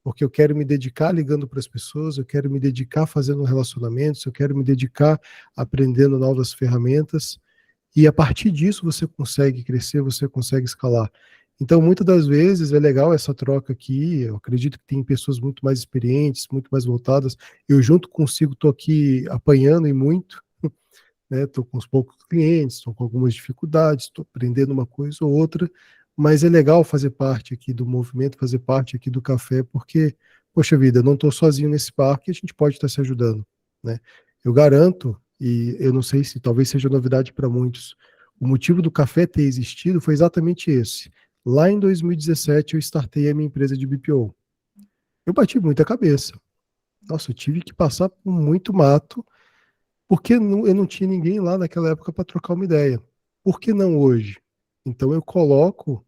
Porque eu quero me dedicar ligando para as pessoas, eu quero me dedicar fazendo relacionamentos, eu quero me dedicar aprendendo novas ferramentas, e a partir disso você consegue crescer, você consegue escalar. Então, muitas das vezes é legal essa troca aqui, eu acredito que tem pessoas muito mais experientes, muito mais voltadas, eu junto consigo estou aqui apanhando e muito, né? Estou com uns poucos clientes, estou com algumas dificuldades, estou aprendendo uma coisa ou outra, mas é legal fazer parte aqui do movimento, fazer parte aqui do café, porque, poxa vida, eu não estou sozinho nesse barco e a gente pode estar se ajudando, né? Eu garanto, e eu não sei se talvez seja novidade para muitos, o motivo do café ter existido foi exatamente esse. Lá em 2017 eu startei a minha empresa de BPO. Eu bati muita cabeça. Nossa, eu tive que passar por muito mato, porque eu não tinha ninguém lá naquela época para trocar uma ideia. Por que não hoje? Então eu coloco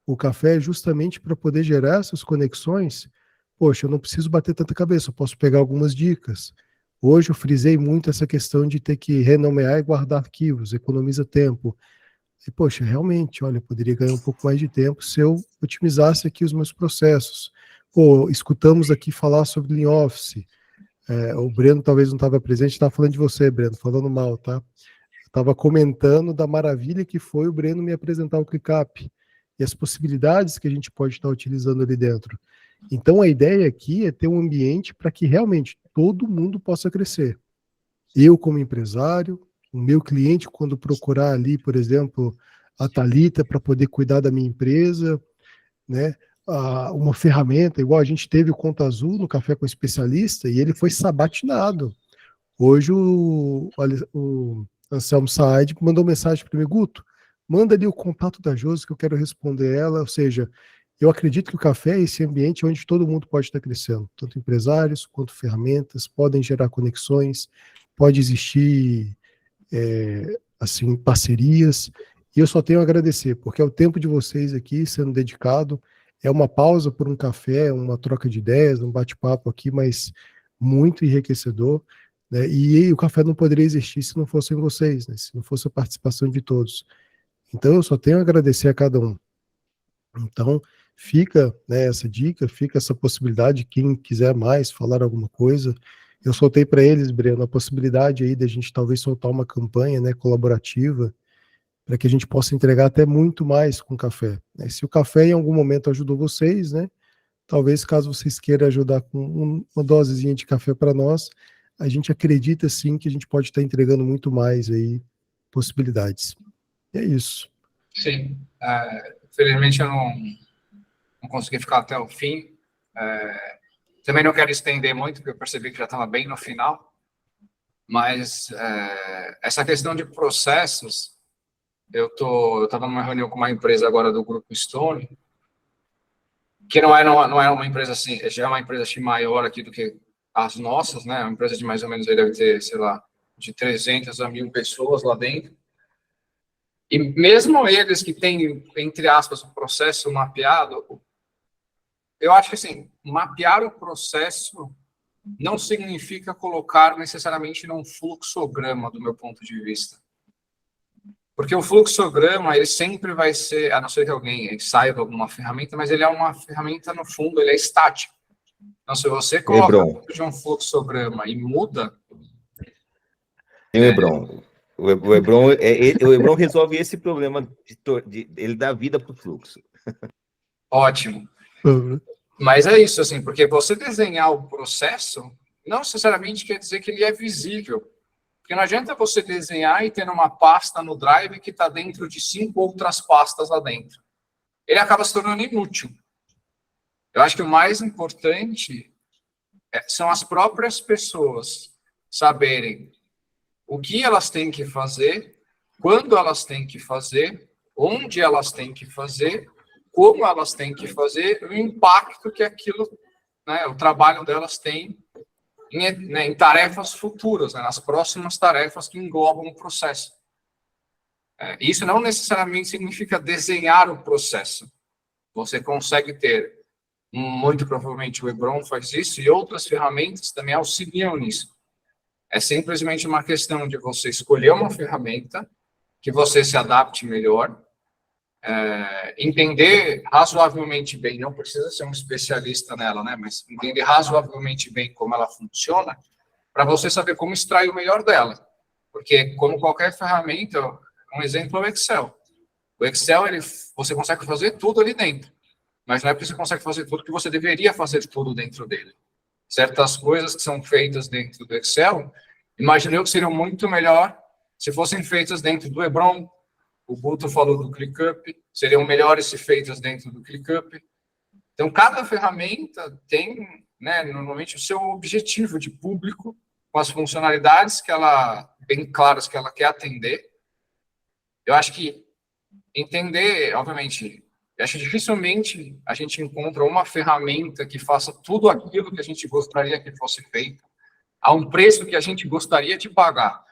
o café justamente para poder gerar essas conexões. Poxa, eu não preciso bater tanta cabeça, eu posso pegar algumas dicas. Hoje eu frisei muito essa questão de ter que renomear e guardar arquivos, economiza tempo. E, poxa, realmente, olha, eu poderia ganhar um pouco mais de tempo se eu otimizasse aqui os meus processos. Pô, escutamos aqui falar sobre Lean Office. O Breno talvez não estava presente, estava falando de você, Breno, falando mal, tá? Estava comentando da maravilha que foi o Breno me apresentar o ClickUp e as possibilidades que a gente pode estar utilizando ali dentro. Então, a ideia aqui é ter um ambiente para que realmente todo mundo possa crescer. Eu, como empresário, o meu cliente, quando procurar ali, por exemplo, a Thalita para poder cuidar da minha empresa, né? Uma ferramenta, igual a gente teve o Conta Azul no Café com Especialista, e ele foi sabatinado. Hoje o Anselmo Saad mandou mensagem para mim, Guto, manda ali o contato da Josi que eu quero responder ela, ou seja, eu acredito que o café é esse ambiente onde todo mundo pode estar crescendo, tanto empresários quanto ferramentas, podem gerar conexões, pode existir assim, parcerias, e eu só tenho a agradecer, porque é o tempo de vocês aqui sendo dedicado, é uma pausa por um café, uma troca de ideias, um bate-papo aqui, mas muito enriquecedor, né? E o café não poderia existir se não fossem vocês, né? Se não fosse a participação de todos. Então eu só tenho a agradecer a cada um. Então fica, né, essa dica, fica essa possibilidade, quem quiser mais falar alguma coisa, eu soltei para eles, Breno, a possibilidade aí de a gente talvez soltar uma campanha, né, colaborativa, para que a gente possa entregar até muito mais com o café, né? Se o café em algum momento ajudou vocês, né, talvez caso vocês queiram ajudar com uma dosezinha de café para nós, a gente acredita sim que a gente pode estar entregando muito mais aí possibilidades. E é isso. Sim. Infelizmente eu não consegui ficar até o fim. Também não quero estender muito, porque eu percebi que já estava bem no final. Mas essa questão de processos, eu estava numa reunião com uma empresa agora do Grupo Stone, que não é uma empresa assim, já é uma empresa assim, maior aqui do que as nossas, né? Uma empresa de mais ou menos, aí deve ter, sei lá, de 300 a 1.000 pessoas lá dentro. E mesmo eles que têm, entre aspas, o processo mapeado, eu acho que, assim, mapear o processo não significa colocar necessariamente num fluxograma, do meu ponto de vista. Porque o fluxograma, ele sempre vai ser, a não ser que alguém saiba alguma ferramenta, mas ele é uma ferramenta, no fundo, ele é estático. Então, se você coloca de um fluxograma e muda... Hebron. O Hebron resolve esse problema, ele dá vida para o fluxo. Ótimo. Uhum. Mas é isso, assim, porque você desenhar o processo não necessariamente quer dizer que ele é visível. Porque não adianta você desenhar e ter uma pasta no Drive que está dentro de 5 outras pastas lá dentro. Ele acaba se tornando inútil. Eu acho que o mais importante são as próprias pessoas saberem o que elas têm que fazer, quando elas têm que fazer, onde elas têm que fazer, como elas têm que fazer, o impacto que aquilo, né, o trabalho delas tem em tarefas futuras, né, nas próximas tarefas que englobam o processo. Isso não necessariamente significa desenhar o processo. Você consegue ter, muito provavelmente o Hebron faz isso, e outras ferramentas também auxiliam nisso. É simplesmente uma questão de você escolher uma ferramenta que você se adapte melhor, entender razoavelmente bem, não precisa ser um especialista nela, né? Mas entender razoavelmente bem como ela funciona, para você saber como extrair o melhor dela. Porque, como qualquer ferramenta, um exemplo é o Excel. O Excel, você consegue fazer tudo ali dentro, mas não é porque você consegue fazer tudo que você deveria fazer tudo dentro dele. Certas coisas que são feitas dentro do Excel, imaginei que seriam muito melhor se fossem feitas dentro do Hebron. O Guto falou do ClickUp, seriam melhores se feitas dentro do ClickUp. Então, cada ferramenta tem, né, normalmente, o seu objetivo de público, com as funcionalidades bem claras que ela quer atender. Eu acho que entender, obviamente, eu acho que dificilmente a gente encontra uma ferramenta que faça tudo aquilo que a gente gostaria que fosse feito, a um preço que a gente gostaria de pagar.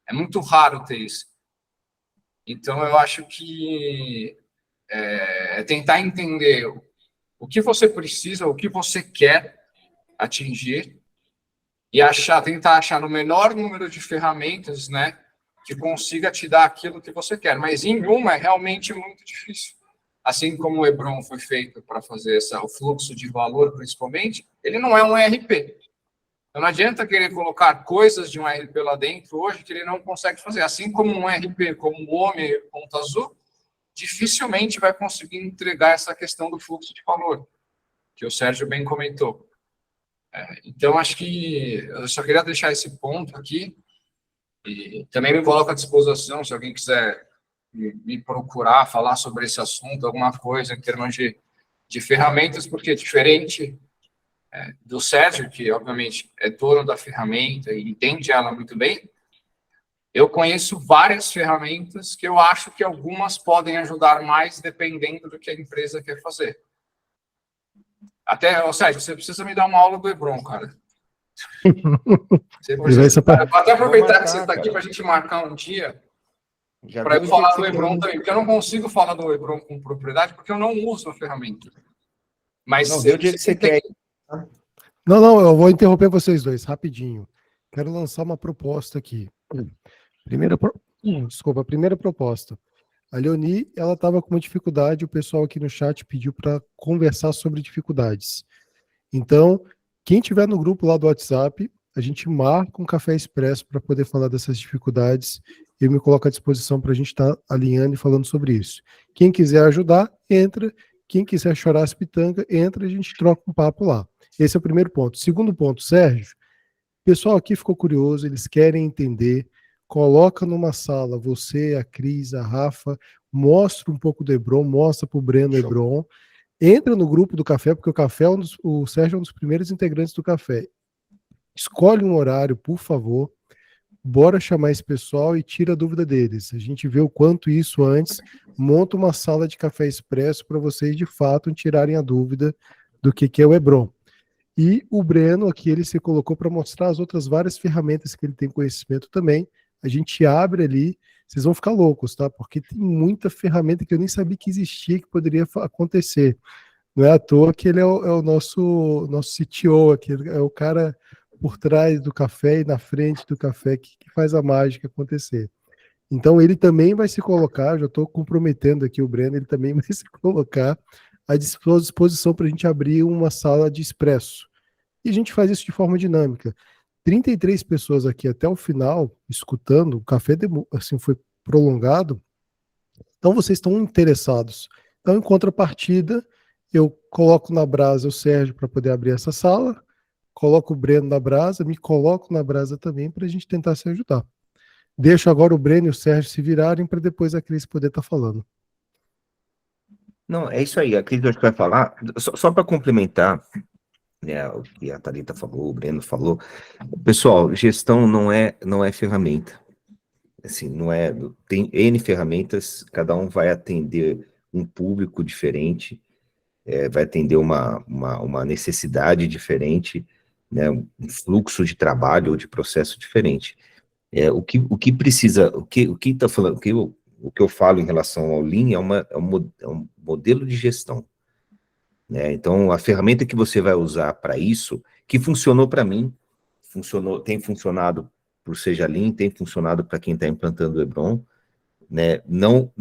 É muito raro ter isso. Então, eu acho que tentar entender o que você precisa, o que você quer atingir, e tentar achar no menor número de ferramentas, né, que consiga te dar aquilo que você quer. Mas em uma é realmente muito difícil. Assim como o Hebron foi feito para fazer o fluxo de valor, principalmente, ele não é um ERP. Então, não adianta querer colocar coisas de um ERP lá dentro hoje que ele não consegue fazer. Assim como um ERP, como o OMI, Conta Azul, dificilmente vai conseguir entregar essa questão do fluxo de valor, que o Sérgio bem comentou. Então, acho que eu só queria deixar esse ponto aqui e também me coloco à disposição, se alguém quiser me procurar, falar sobre esse assunto, alguma coisa em termos de ferramentas, porque diferente do Sérgio, que obviamente é dono da ferramenta e entende ela muito bem, eu conheço várias ferramentas que eu acho que algumas podem ajudar mais dependendo do que a empresa quer fazer. Até, Sérgio, você precisa me dar uma aula do Hebron, cara. Vou até aproveitar que você está aqui para a gente marcar um dia para eu falar do Hebron também, porque eu não consigo falar do Hebron com propriedade, porque eu não uso a ferramenta. Mas não, vê o dia que você quer. Não, eu vou interromper vocês dois, rapidinho. Quero lançar uma proposta aqui. Primeira proposta. A Leoni, ela estava com uma dificuldade, o pessoal aqui no chat pediu para conversar sobre dificuldades. Então, quem tiver no grupo lá do WhatsApp, a gente marca um café expresso para poder falar dessas dificuldades. Eu me coloco à disposição para a gente estar alinhando e falando sobre isso. Quem quiser ajudar, entra. Quem quiser chorar as pitangas, entra e a gente troca um papo lá. Esse é o primeiro ponto. Segundo ponto, Sérgio, o pessoal aqui ficou curioso, eles querem entender. Coloca numa sala, você, a Cris, a Rafa, mostra um pouco do Hebron, mostra para o Breno Hebron, entra no grupo do café, porque o Sérgio é um dos primeiros integrantes do café. Escolhe um horário, por favor, bora chamar esse pessoal e tira a dúvida deles. A gente vê o quanto isso antes, monta uma sala de café expresso para vocês, de fato, tirarem a dúvida do que é o Hebron. E o Breno aqui, ele se colocou para mostrar as outras várias ferramentas que ele tem conhecimento também. A gente abre ali, vocês vão ficar loucos, tá? Porque tem muita ferramenta que eu nem sabia que existia, que poderia acontecer. Não é à toa que ele é o nosso CTO aqui, é o cara por trás do café e na frente do café que faz a mágica acontecer. Então ele também vai se colocar, já estou comprometendo aqui o Breno, ele também vai se colocar à disposição para a gente abrir uma sala de expresso. E a gente faz isso de forma dinâmica. 33 pessoas aqui até o final, escutando, o café assim, foi prolongado, então vocês estão interessados. Então, em contrapartida, eu coloco na brasa o Sérgio para poder abrir essa sala, coloco o Breno na brasa, me coloco na brasa também para a gente tentar se ajudar. Deixo agora o Breno e o Sérgio se virarem para depois a Cris poder estar falando. Não, é isso aí. Aquilo que a gente vai falar, só para complementar, né, o que a Thalita falou, o Breno falou. Pessoal, gestão não é ferramenta. Assim, não é. Tem N ferramentas, cada um vai atender um público diferente, vai atender uma necessidade diferente, né, um fluxo de trabalho ou de processo diferente. O que precisa, o que tá falando, o que eu falo em relação ao Lean é um modelo de gestão, né? Então, a ferramenta que você vai usar para isso, que funcionou para mim, tem funcionado por Seja Lean, tem funcionado para quem está implantando o Hebron, né? Não,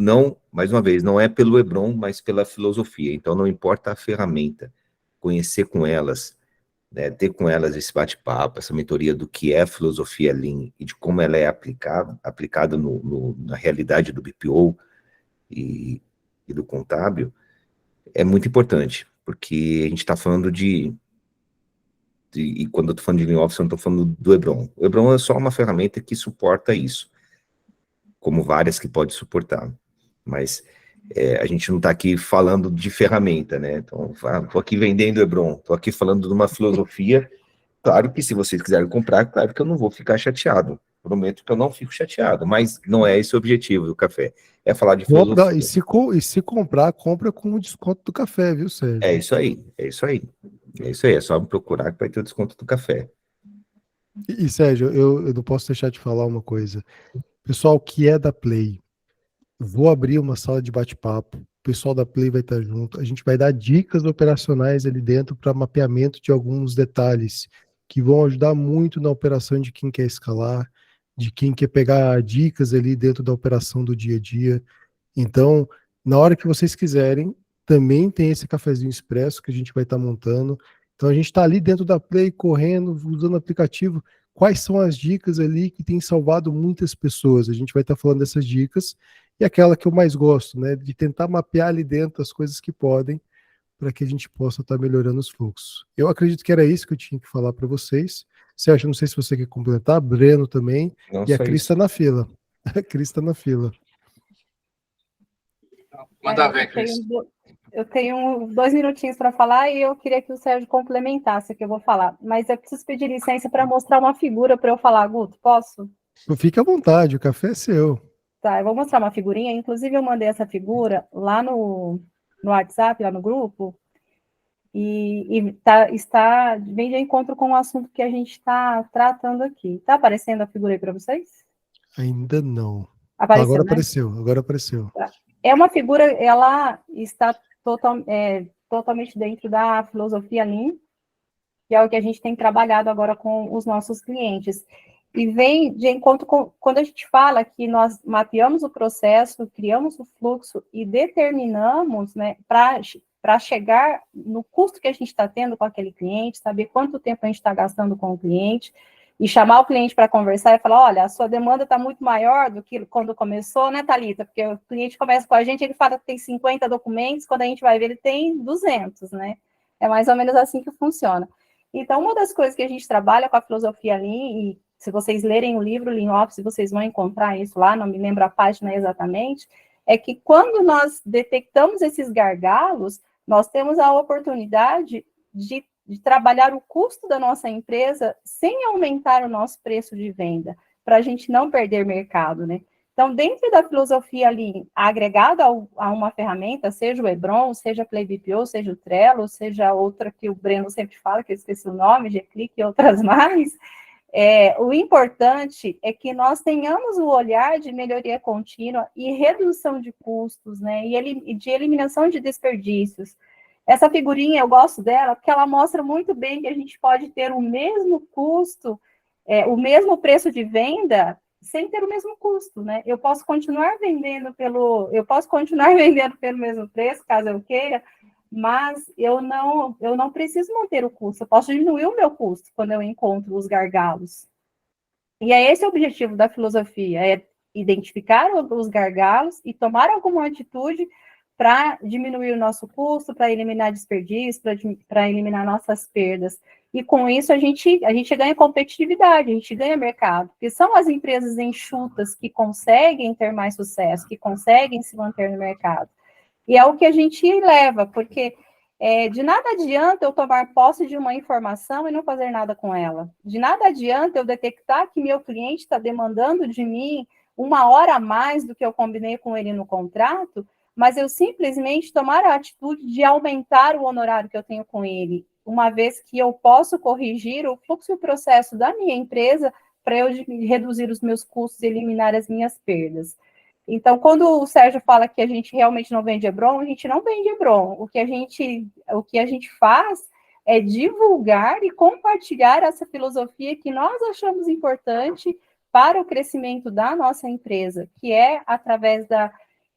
mais uma vez, não é pelo Hebron, mas pela filosofia. Então, não importa a ferramenta, conhecer com elas, né, ter com elas esse bate-papo, essa mentoria do que é a filosofia Lean e de como ela é aplicada na realidade do BPO e do contábil, é muito importante, porque a gente está falando e quando eu estou falando de Lean Office, eu não estou falando do Hebron. O Hebron é só uma ferramenta que suporta isso, como várias que pode suportar, mas a gente não está aqui falando de ferramenta, né? Então, estou aqui vendendo o Hebron, estou aqui falando de uma filosofia. Claro que se vocês quiserem comprar, claro que eu não vou ficar chateado. Prometo que eu não fico chateado, mas não é esse o objetivo do café. É falar de filosofia. E se comprar, compra com o desconto do café, viu, Sérgio? É isso aí, é isso aí. É isso aí, é só me procurar que vai ter o desconto do café. E Sérgio, eu não posso deixar de falar uma coisa. Pessoal que é da Play, vou abrir uma sala de bate-papo. O pessoal da Play vai estar junto. A gente vai dar dicas operacionais ali dentro para mapeamento de alguns detalhes que vão ajudar muito na operação de quem quer escalar, de quem quer pegar dicas ali dentro da operação do dia a dia. Então, na hora que vocês quiserem, também tem esse cafezinho expresso que a gente vai estar montando. Então, a gente está ali dentro da Play, correndo, usando o aplicativo. Quais são as dicas ali que têm salvado muitas pessoas? A gente vai estar falando dessas dicas. E aquela que eu mais gosto, né? De tentar mapear ali dentro as coisas que podem, para que a gente possa estar melhorando os fluxos. Eu acredito que era isso que eu tinha que falar para vocês. Sérgio, não sei se você quer completar, Breno também, Não e a só Cris isso. está na fila. A Cris está na fila. Manda ver, Cris. Eu tenho 2 minutinhos para falar e eu queria que o Sérgio complementasse o que eu vou falar. Mas eu preciso pedir licença para mostrar uma figura para eu falar, Guto, posso? Fique à vontade, o café é seu. Tá, eu vou mostrar uma figurinha. Inclusive, eu mandei essa figura lá no WhatsApp, lá no grupo, e bem de encontro com o assunto que a gente está tratando aqui. Está aparecendo a figura aí para vocês? Ainda não. Apareceu, Agora né? apareceu, agora apareceu. É uma figura, ela está totalmente dentro da filosofia Lean, que é o que a gente tem trabalhado agora com os nossos clientes. E vem de encontro com, quando a gente fala que nós mapeamos o processo, criamos o fluxo e determinamos, né, para chegar no custo que a gente está tendo com aquele cliente, saber quanto tempo a gente está gastando com o cliente, e chamar o cliente para conversar e falar, olha, a sua demanda está muito maior do que quando começou, né, Thalita? Porque o cliente começa com a gente, ele fala que tem 50 documentos, quando a gente vai ver, ele tem 200, né? É mais ou menos assim que funciona. Então, uma das coisas que a gente trabalha com a filosofia Lean, e se vocês lerem o livro Lean Office, vocês vão encontrar isso lá, não me lembro a página exatamente, é que quando nós detectamos esses gargalos, nós temos a oportunidade de trabalhar o custo da nossa empresa sem aumentar o nosso preço de venda, para a gente não perder mercado, né? Então, dentro da filosofia ali, agregada a uma ferramenta, seja o Hebron, seja a Play BPO, seja o Trello, seja outra que o Breno sempre fala, que eu esqueci o nome, G-Click e outras mais, o importante é que nós tenhamos o olhar de melhoria contínua e redução de custos, né? E de eliminação de desperdícios. Essa figurinha, eu gosto dela, porque ela mostra muito bem que a gente pode ter o mesmo custo, o mesmo preço de venda, sem ter o mesmo custo, né? Eu posso continuar vendendo pelo mesmo preço, caso eu queira, mas eu não preciso manter o custo, eu posso diminuir o meu custo quando eu encontro os gargalos. E é esse o objetivo da filosofia, é identificar os gargalos e tomar alguma atitude para diminuir o nosso custo, para eliminar desperdício, para eliminar nossas perdas. E com isso a gente ganha competitividade, a gente ganha mercado, porque são as empresas enxutas que conseguem ter mais sucesso, que conseguem se manter no mercado. E é o que a gente leva, porque de nada adianta eu tomar posse de uma informação e não fazer nada com ela. De nada adianta eu detectar que meu cliente está demandando de mim 1 hora a mais do que eu combinei com ele no contrato, mas eu simplesmente tomar a atitude de aumentar o honorário que eu tenho com ele, uma vez que eu posso corrigir o fluxo e o processo da minha empresa para eu reduzir os meus custos e eliminar as minhas perdas. Então, quando o Sérgio fala que a gente realmente não vende Hebron, a gente não vende Hebron. O que a gente faz é divulgar e compartilhar essa filosofia que nós achamos importante para o crescimento da nossa empresa, que é através da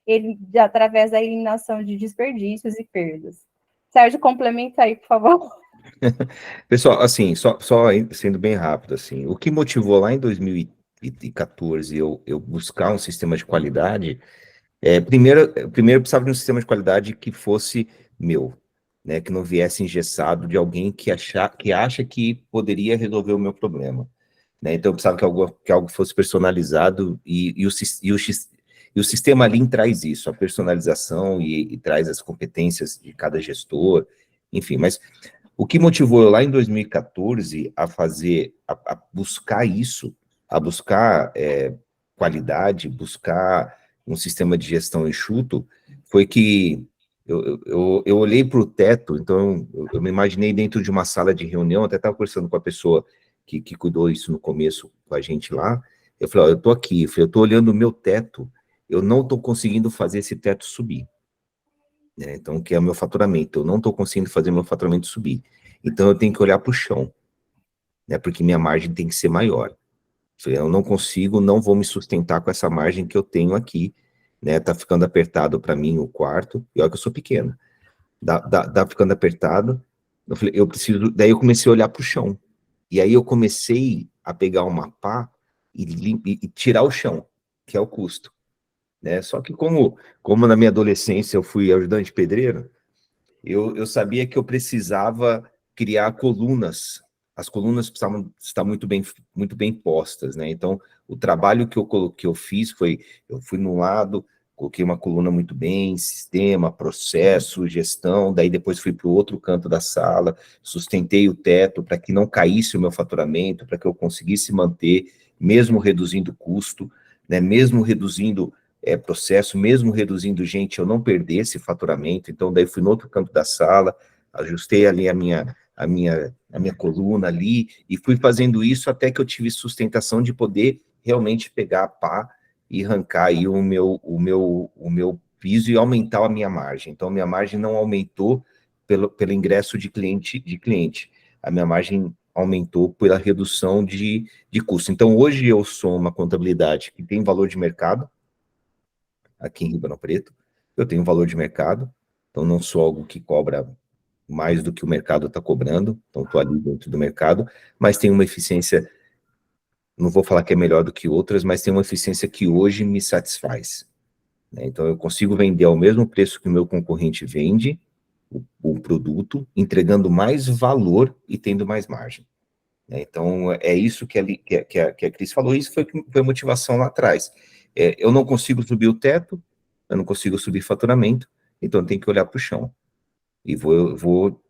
eliminação de desperdícios e perdas. Sérgio, complementa aí, por favor. Pessoal, assim, só sendo bem rápido, assim, o que motivou lá em 2014 eu buscar um sistema de qualidade, primeiro eu precisava de um sistema de qualidade que fosse meu, né, que não viesse engessado de alguém que acha que poderia resolver o meu problema, né, então eu precisava que algo fosse personalizado e o sistema Lean traz isso, a personalização e traz as competências de cada gestor, enfim, mas o que motivou eu lá em 2014 a buscar isso, a buscar qualidade, buscar um sistema de gestão enxuto, foi que eu olhei para o teto, então eu me imaginei dentro de uma sala de reunião, até estava conversando com a pessoa que cuidou isso no começo com a gente lá, eu falei, ó, eu estou aqui, eu estou olhando o meu teto, eu não estou conseguindo fazer esse teto subir. Então, que é o meu faturamento, eu não estou conseguindo fazer meu faturamento subir. Então, eu tenho que olhar para o chão, né, porque minha margem tem que ser maior. Eu não consigo, não vou me sustentar com essa margem que eu tenho aqui, né, tá ficando apertado para mim o quarto, e olha que eu sou pequeno, tá ficando apertado, eu falei, daí eu comecei a olhar para o chão, e aí eu comecei a pegar uma pá e tirar o chão, que é o custo. Né? Só que como na minha adolescência eu fui ajudante de pedreiro, eu sabia que eu precisava criar colunas. As colunas precisavam estar muito bem postas, né? Então, o trabalho que eu fiz foi, eu fui no lado, coloquei uma coluna muito bem, sistema, processo, gestão, daí depois fui para o outro canto da sala, sustentei o teto para que não caísse o meu faturamento, para que eu conseguisse manter, mesmo reduzindo custo, né? Mesmo reduzindo processo, mesmo reduzindo gente, eu não perdesse faturamento, então daí fui no outro canto da sala, ajustei ali a minha coluna ali, e fui fazendo isso até que eu tive sustentação de poder realmente pegar a pá e arrancar aí o meu piso e aumentar a minha margem. Então, minha margem não aumentou pelo ingresso de cliente, a minha margem aumentou pela redução de custo. Então, hoje eu sou uma contabilidade que tem valor de mercado, aqui em Ribeirão Preto, eu tenho valor de mercado, então não sou algo que cobra mais do que o mercado está cobrando, então estou ali dentro do mercado, mas tem uma eficiência, não vou falar que é melhor do que outras, mas tem uma eficiência que hoje me satisfaz. Né? Então eu consigo vender ao mesmo preço que o meu concorrente vende o produto, entregando mais valor e tendo mais margem. Né? Então é isso que a Cris falou, isso foi a motivação lá atrás. Eu não consigo subir o teto, eu não consigo subir faturamento, então eu tenho que olhar para o chão. E vou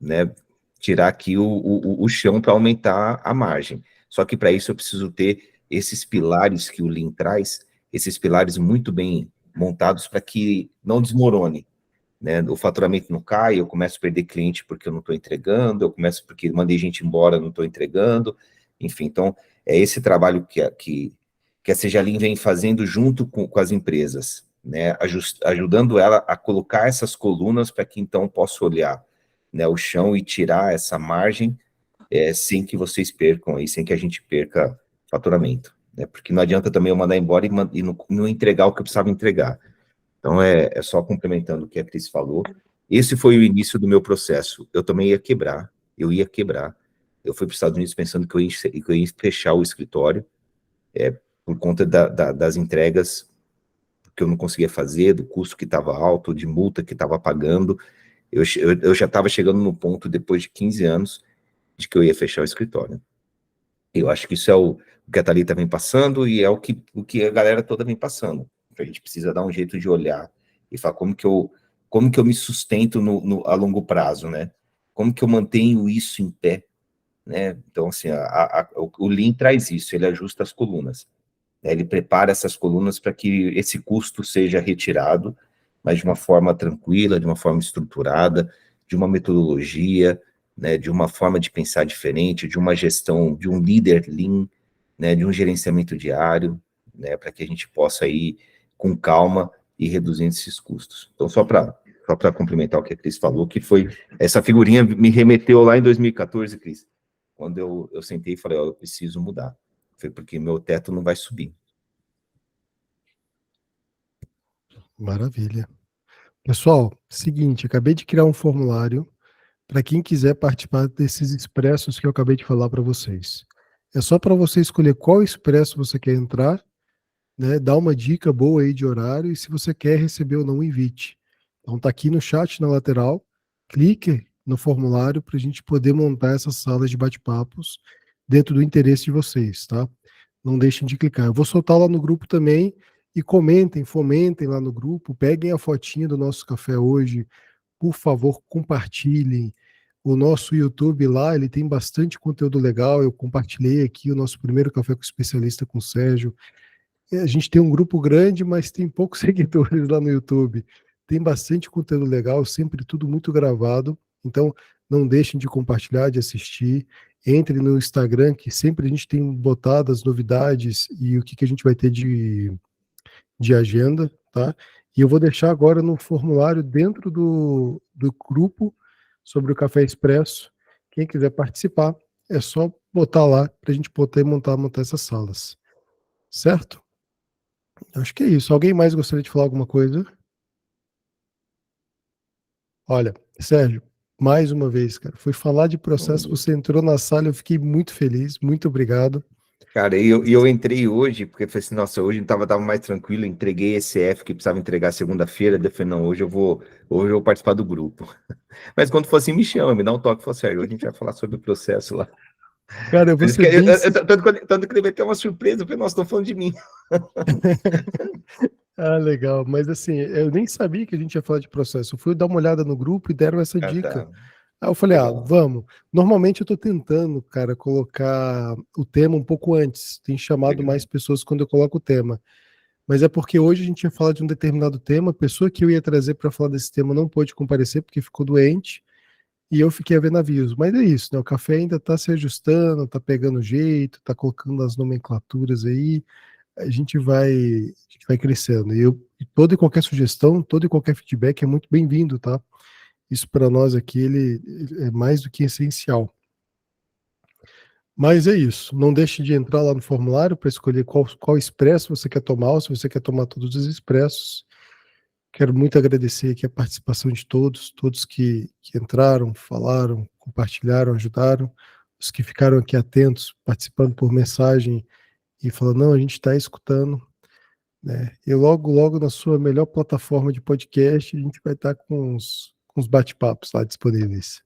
né, tirar aqui o chão para aumentar a margem. Só que para isso eu preciso ter esses pilares que o Lean traz, esses pilares muito bem montados para que não desmorone. Né? O faturamento não cai, eu começo a perder cliente porque eu não estou entregando, eu começo porque mandei gente embora, não estou entregando, enfim, então é esse trabalho que a Sejalim vem fazendo junto com as empresas, né, ajudando ela a colocar essas colunas para que então possa olhar, né, o chão e tirar essa margem sem que vocês percam aí, sem que a gente perca faturamento, né, porque não adianta também eu mandar embora e não entregar o que eu precisava entregar. Então é só complementando o que a Cris falou, esse foi o início do meu processo, eu também ia quebrar, eu fui para os Estados Unidos pensando que eu ia fechar o escritório, por conta das entregas que eu não conseguia fazer, do custo que estava alto, de multa que estava pagando, eu já estava chegando no ponto, depois de 15 anos, de que eu ia fechar o escritório. Eu acho que isso é o que a Thalita vem passando e é o que a galera toda vem passando. A gente precisa dar um jeito de olhar e falar como que eu me sustento a longo prazo, né? Como que eu mantenho isso em pé, né? Então, assim, o Lean traz isso, ele ajusta as colunas, né? Ele prepara essas colunas para que esse custo seja retirado, mas de uma forma tranquila, de uma forma estruturada, de uma metodologia, né? De uma forma de pensar diferente, de uma gestão, de um líder Lean, né? De um gerenciamento diário, né? Para que a gente possa ir com calma e reduzindo esses custos. Então, só para complementar o que a Cris falou, que foi, essa figurinha me remeteu lá em 2014, Cris, quando eu sentei e falei, ó, eu preciso mudar. Foi porque meu teto não vai subir. Maravilha. Pessoal, seguinte, acabei de criar um formulário para quem quiser participar desses expressos que eu acabei de falar para vocês. É só para você escolher qual expresso você quer entrar, né? Dá uma dica boa aí de horário e se você quer receber ou não o invite. Então tá aqui no chat na lateral, clique no formulário para a gente poder montar essas salas de bate-papos dentro do interesse de vocês, tá? Não deixem de clicar. Eu vou soltar lá no grupo também e comentem, fomentem lá no grupo, peguem a fotinha do nosso café hoje, por favor, compartilhem. O nosso YouTube lá, ele tem bastante conteúdo legal. Eu compartilhei aqui o nosso primeiro café com especialista com o Sérgio. A gente tem um grupo grande, mas tem poucos seguidores lá no YouTube. Tem bastante conteúdo legal, sempre tudo muito gravado. Então, não deixem de compartilhar, de assistir. Entre no Instagram, que sempre a gente tem botado as novidades e o que a gente vai ter de agenda, tá? E eu vou deixar agora no formulário dentro do grupo sobre o Café Expresso. Quem quiser participar, é só botar lá para a gente poder montar essas salas. Certo? Acho que é isso. Alguém mais gostaria de falar alguma coisa? Olha, Sérgio, mais uma vez, cara, foi falar de processo, você entrou na sala, eu fiquei muito feliz, muito obrigado. Cara, eu entrei hoje, porque eu falei assim, nossa, hoje tava mais tranquilo, entreguei esse F que precisava entregar segunda-feira, daí eu falei, não, hoje eu vou participar do grupo. Mas quando for assim, me chama, me dá um toque, fala, Sérgio, hoje a gente vai falar sobre o processo lá. Cara, eu vou ser bem... Tanto que ele vai ter uma surpresa, eu falei, nossa, estão falando de mim. Ah, legal, mas assim, eu nem sabia que a gente ia falar de processo, eu fui dar uma olhada no grupo e deram essa dica. Tá. Aí eu falei, Legal. vamos. Normalmente eu tô tentando, cara, colocar o tema um pouco antes, tem chamado Legal. mais pessoas quando eu coloco o tema. Mas é porque hoje a gente ia falar de um determinado tema, a pessoa que eu ia trazer para falar desse tema não pôde comparecer porque ficou doente, e eu fiquei a ver navios. Mas é isso, né? O café ainda está se ajustando, está pegando jeito, está colocando as nomenclaturas aí, a gente vai crescendo. E toda e qualquer sugestão, todo e qualquer feedback é muito bem-vindo, tá? Isso para nós aqui, ele é mais do que essencial. Mas é isso, não deixe de entrar lá no formulário para escolher qual expresso você quer tomar, ou se você quer tomar todos os expressos. Quero muito agradecer aqui a participação de todos que entraram, falaram, compartilharam, ajudaram, os que ficaram aqui atentos, participando por mensagem e falando, não, a gente está escutando, né? E logo na sua melhor plataforma de podcast, a gente vai estar com uns bate-papos lá disponíveis.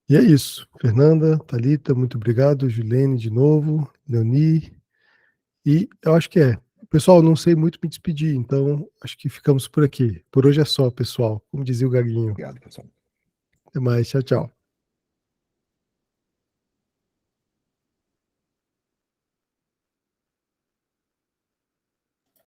E é isso. Fernanda, Thalita, muito obrigado. Julene de novo, Leoni. E eu acho que é. Pessoal, não sei muito me despedir, então acho que ficamos por aqui. Por hoje é só, pessoal. Como dizia o Gaguinho. Obrigado, pessoal. Até mais. Tchau, tchau.